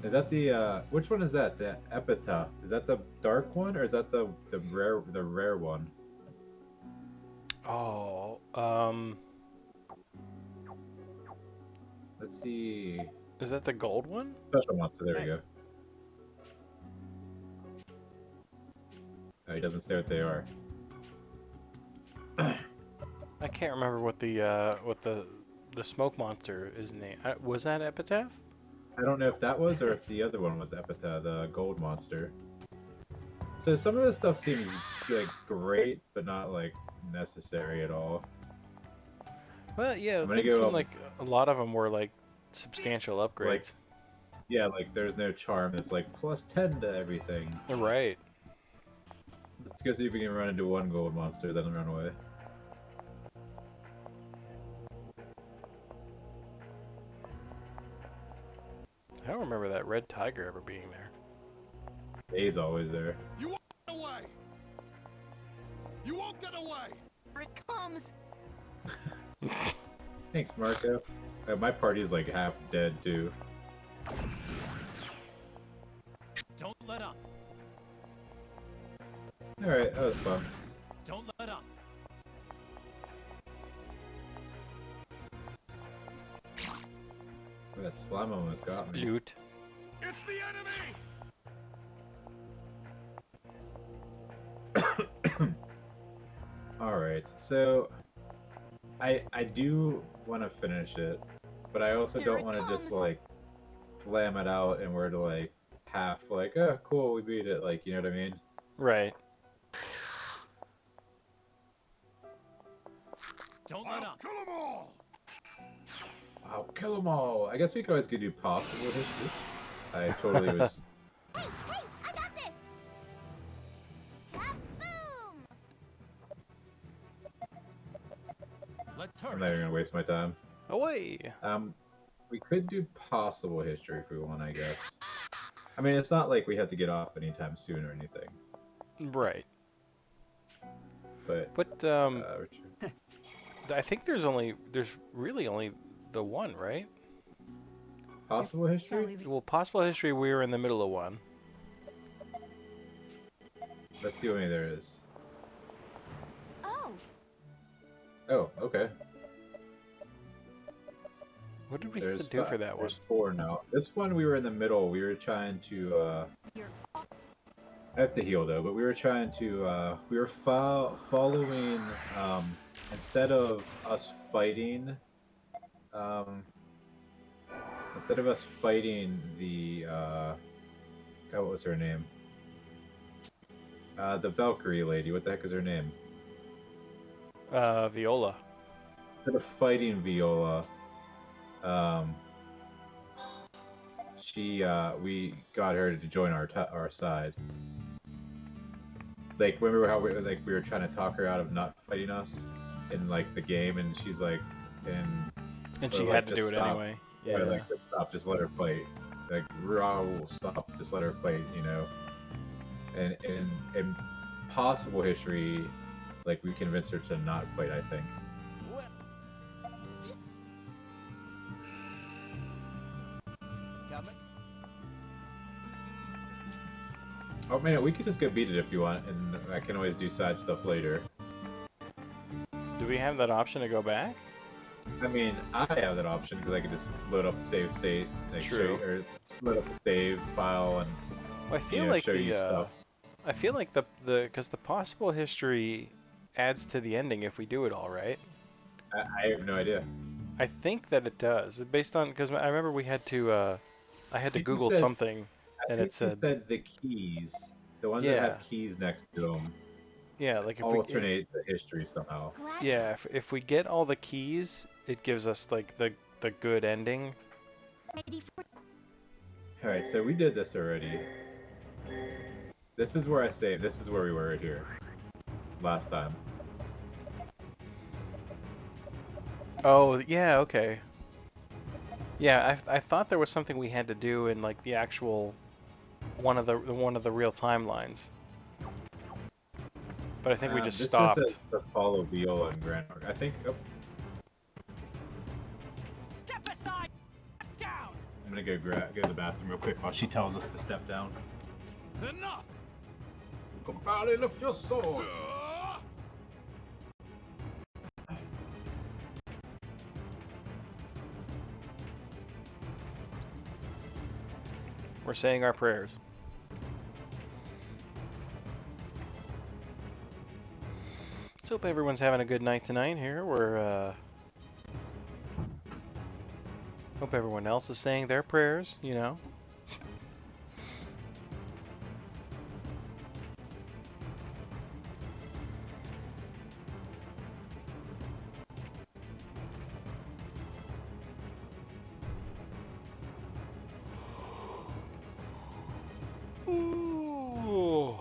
is that the which one is that? The epitaph? Is that the dark one or is that the rare one? Oh, Let's see. is that the gold one? Special monster. There we go. Oh, he doesn't say what they are. I can't remember what the smoke monster is named. Was that Epitaph? I don't know if that was or if the other one was epitaph, the gold monster. So some of this stuff seems like great, but not like necessary at all. Well, yeah, I'm it gonna seemed go like a lot of them were like substantial upgrades. Yeah, like there's no charm that's like +10 to everything. Right. Let's go see if we can run into one gold monster, then run away. I don't remember that red tiger ever being there. He's always there. You won't get away! You won't get away! Here it comes! Thanks, Marco. My party's like half dead too. Don't let up. Alright, that was fun. Don't let up. That slime almost got me. Sploot. It's the enemy! Alright, so I do want to finish it, but I also Here don't it want to just comes. like slam it out and we're to like half like, oh cool, we beat it, like, you know what I mean? Right. Don't let up. Kill them all! I'll kill them all. I guess we could always do possible history. I totally was. Hey, I got this! Kaboom! Let's I'm hurry. not even gonna waste my time. Away. We could do possible history if we want, I guess. I mean, it's not like we have to get off anytime soon or anything. Right. But But I think there's really only the one, right? possible history? Well, possible history, we were in the middle of one. That's the only there is. Oh, Oh, okay. What did we have to do for that one? There's 4 now. This one we were in the middle. We were trying to. you're I have to heal though, but we were trying to. We were following. Instead of us fighting. Instead of us fighting the. God, what was her name? The Valkyrie lady. What the heck is her name? Viola. Instead of fighting Viola, we got her to join our side. Like, remember how we were trying to talk her out of not fighting us in like the game, and she's like, And she like, had to just do it stop. anyway. Yeah, Yeah. like, just stop, just let her fight. Like, Raul, stop, just let her fight, you know. And in possible history, like, we convinced her to not fight, I think. Coming. Oh man, we could just go beat it if you want, and I can always do side stuff later. Do we have that option to go back? I mean, I have that option because I can just load up the save state, like True. or load up the save file and Well, I feel like show you stuff. I feel like because the possible history adds to the ending if we do it all right. I have no idea. I think that it does, based on because I remember we had to I had to You Google said- something I and think it you said said the keys, the ones that Yeah. have keys next to them, yeah, like if we alternate the history somehow. glad yeah if we get all the keys, it gives us like the good ending. ready for All right, so we did this already. This is where I saved. This is where we were here last time. Oh yeah, okay. Yeah, I thought there was something we had to do in like the actual one of the real timelines. But I think we just this stopped. is to follow Viola and Grand. I think. Oh, Step aside! Down! I'm gonna go to the bathroom real quick while she tells us to step down. Enough! Compare, lift your sword. We're saying our prayers. Let's hope everyone's having a good night tonight here. Hope everyone else is saying their prayers, you know. Ooh.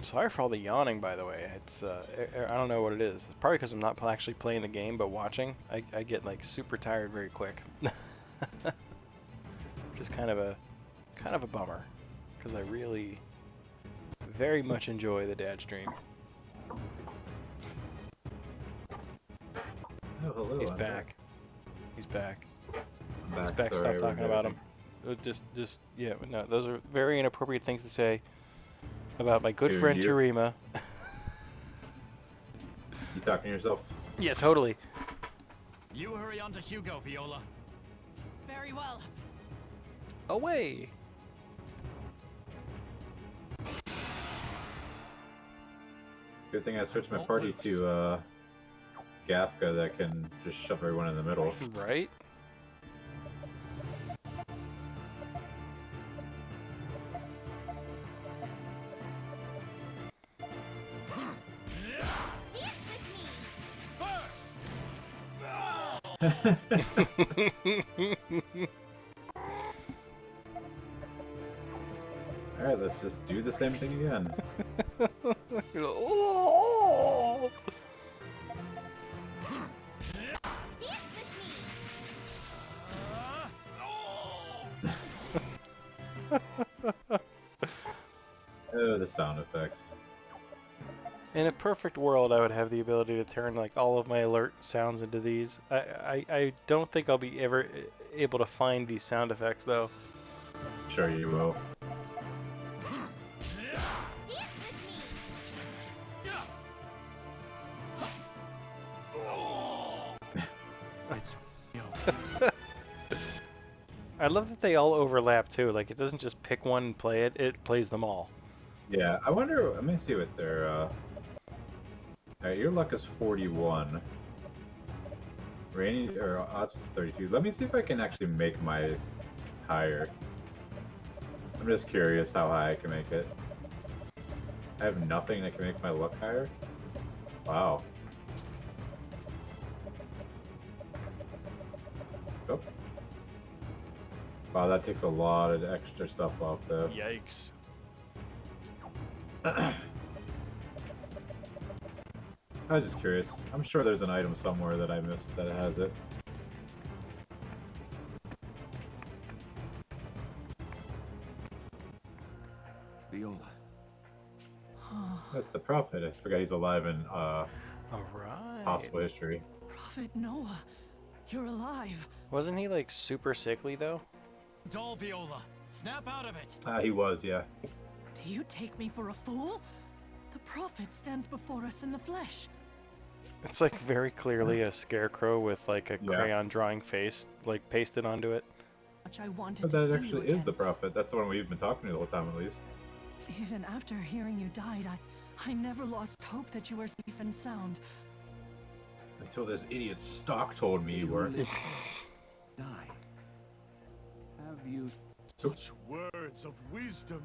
Sorry for all the yawning, by the way. It's I don't know what it is. It's probably because I'm not actually playing the game, but watching. I get like super tired very quick. Just kind of a bummer, because I really very much enjoy the dad stream. Oh, hello. He's Andre. back. He's back. I'm He's back. back. Sorry, Stop talking we're about him. Just yeah. No, those are very inappropriate things to say about my good Dude, friend you- Toorima. You talking to yourself? Yeah, totally. You hurry on to Hugo, Viola. Very well. Away. Good thing I switched my Won't party lose. to Gafka that can just shove everyone in the middle. Right. Alright, let's just do the same thing again. Oh! Oh, the sound effects. In a perfect world, I would have the ability to turn like all of my alert sounds into these. I don't think I'll be ever able to find these sound effects though. Sure you will. It's I love that they all overlap too. Like it doesn't just pick one and play it; it plays them all. Yeah, I wonder. Let me see what their. Alright, your luck is 41. Rainy or odds is 32. Let me see if I can actually make my higher. I'm just curious how high I can make it. I have nothing that can make my luck higher. Wow. Oh. Wow, that takes a lot of extra stuff off though. Yikes! I was just curious. I'm sure there's an item somewhere that I missed that has it. Viola. That's the Prophet. I forgot he's alive in All right. possible history. Prophet Noah, you're alive. Wasn't he like super sickly though? dull, Viola. Snap out of it. He was, yeah. Do you take me for a fool? The prophet stands before us in the flesh. It's like very clearly a scarecrow with like a Yeah. crayon drawing face like pasted onto it. Much I wanted But to that see actually you is the again. Prophet. That's the one we've been talking to the whole time, at least. Even after hearing you died, I never lost hope that you were safe and sound. Until this idiot Stock told me you were. Die. Have you... Such words of wisdom.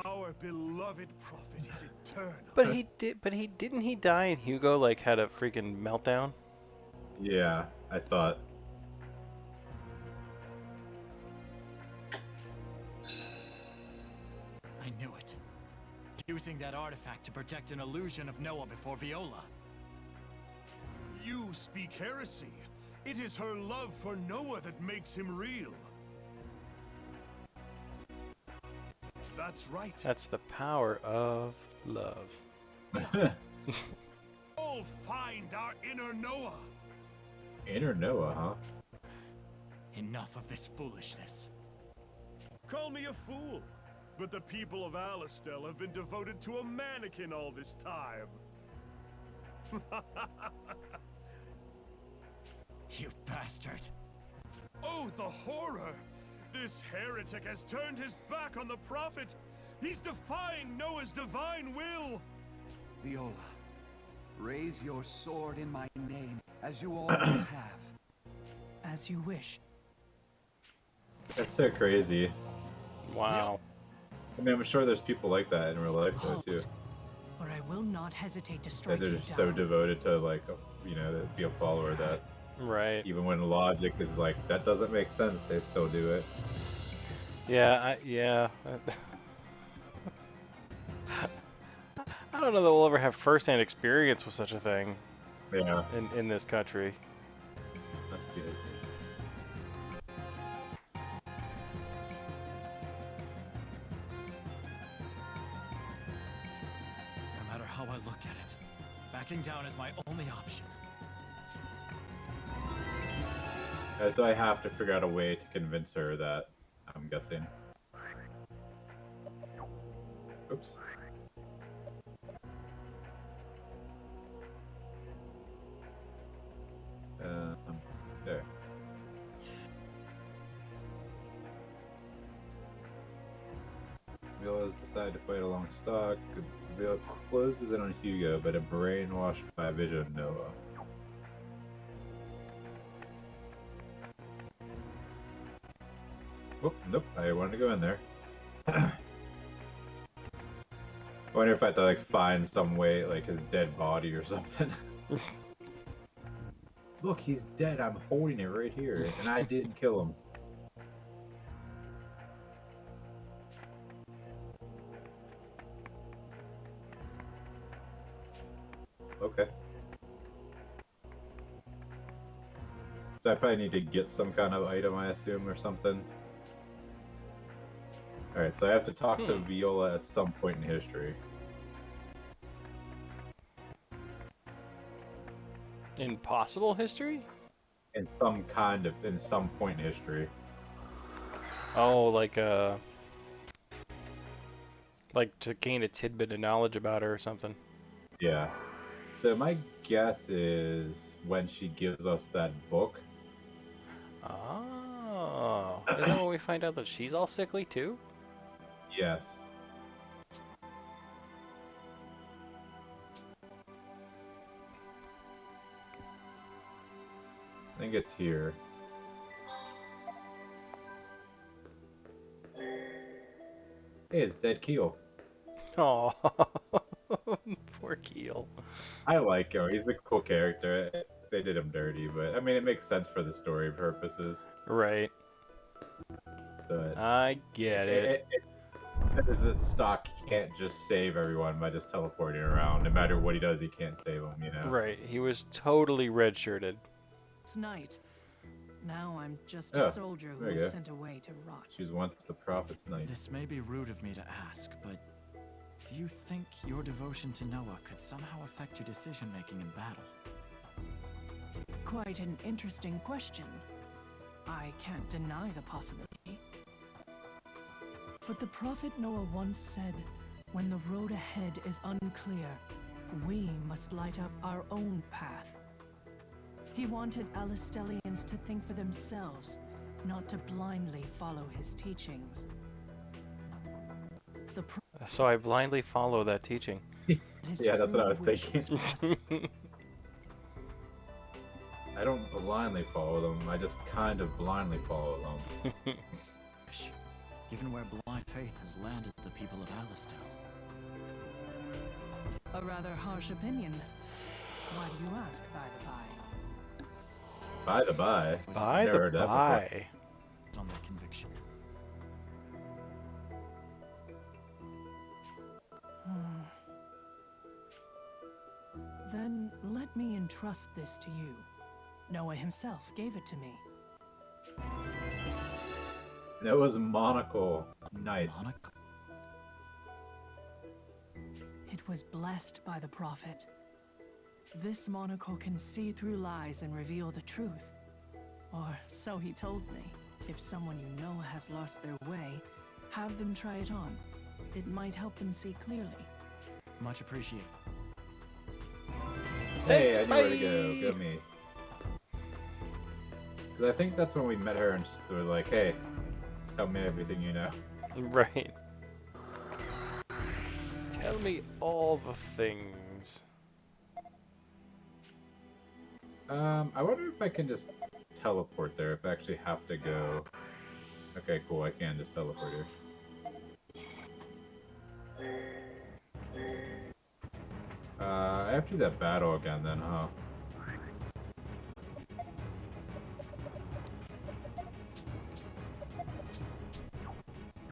Our beloved prophet is eternal. But didn't he die and Hugo like had a freaking meltdown? Yeah, I thought. I knew it. Using that artifact to protect an illusion of Noah before Viola. You speak heresy. It is her love for Noah that makes him real. That's right. That's the power of love. All find our inner Noah. Inner Noah, huh? Enough of this foolishness. Call me a fool, but the people of Alistel have been devoted to a mannequin all this time. You bastard! Oh, the horror! This heretic has turned his back on the prophet! He's defying Noah's divine will! Viola, raise your sword in my name, as you always have. As you wish. That's so crazy. Wow. I mean, I'm sure there's people like that in real life though too. Or I will not hesitate to That strike they're you just down. so devoted to like, you know, to be a follower that Right. even when logic is like that doesn't make sense, they still do it. Yeah, yeah. I don't know that we'll ever have first-hand experience with such a thing Yeah, in this country. must be it. No matter how I look at it, backing down is my only option. So I have to figure out a way to convince her that, I'm guessing. Oops. There. Viola has decided to fight along stock. Viola closes in on Hugo, but is brainwashed by a vision of Noah. Oh, nope, I wanted to go in there. I wonder if I have to like find some way, like his dead body or something. Look, he's dead. I'm holding it right here, and I didn't kill him. Okay. So I probably need to get some kind of item, I assume, or something. Alright, so I have to talk to Viola at some point in history. In possible history? In some point in history. Oh, like to gain a tidbit of knowledge about her or something. Yeah. So my guess is when she gives us that book. Oh, is that when we find out that she's all sickly too? Yes. I think it's here. Hey, it's Dead Keel. Oh, poor Keel. I like him. He's a cool character. They did him dirty, but I mean, it makes sense for the story purposes. Right. But I get it. Is that stock can't just save everyone by just teleporting around. No matter what he does, he can't save them, you know? Right. He was totally redshirted. It's night. Now I'm just Oh, a soldier who there you was go. sent away to rot. She's once the prophet's knight. This may be rude of me to ask, but do you think your devotion to Noah could somehow affect your decision-making in battle? Quite an interesting question. I can't deny the possibility. But the prophet Noah once said, when the road ahead is unclear, we must light up our own path. He wanted Alistelians to think for themselves, not to blindly follow his teachings. So I blindly follow that teaching. Yeah, that's what I was thinking. I don't blindly follow them, I just kind of blindly follow them. Given where blind faith has landed the people of Alistel. A rather harsh opinion. Why do you ask, by the by? By the by. By Never the heard that before. by. On their conviction. Then let me entrust this to you. Noah himself gave it to me. That was monocle. Nice. It was blessed by the Prophet. This monocle can see through lies and reveal the truth. Or so he told me. If someone you know has lost their way, have them try it on. It might help them see clearly. Much appreciated. Hey, I knew where to go. Go me. Because I think that's when we met her and just were like, hey, tell me everything you know. Right. Tell me all the things. I wonder if I can just teleport there, if I actually have to go. Okay, cool, I can just teleport here. I have to do that battle again then, huh?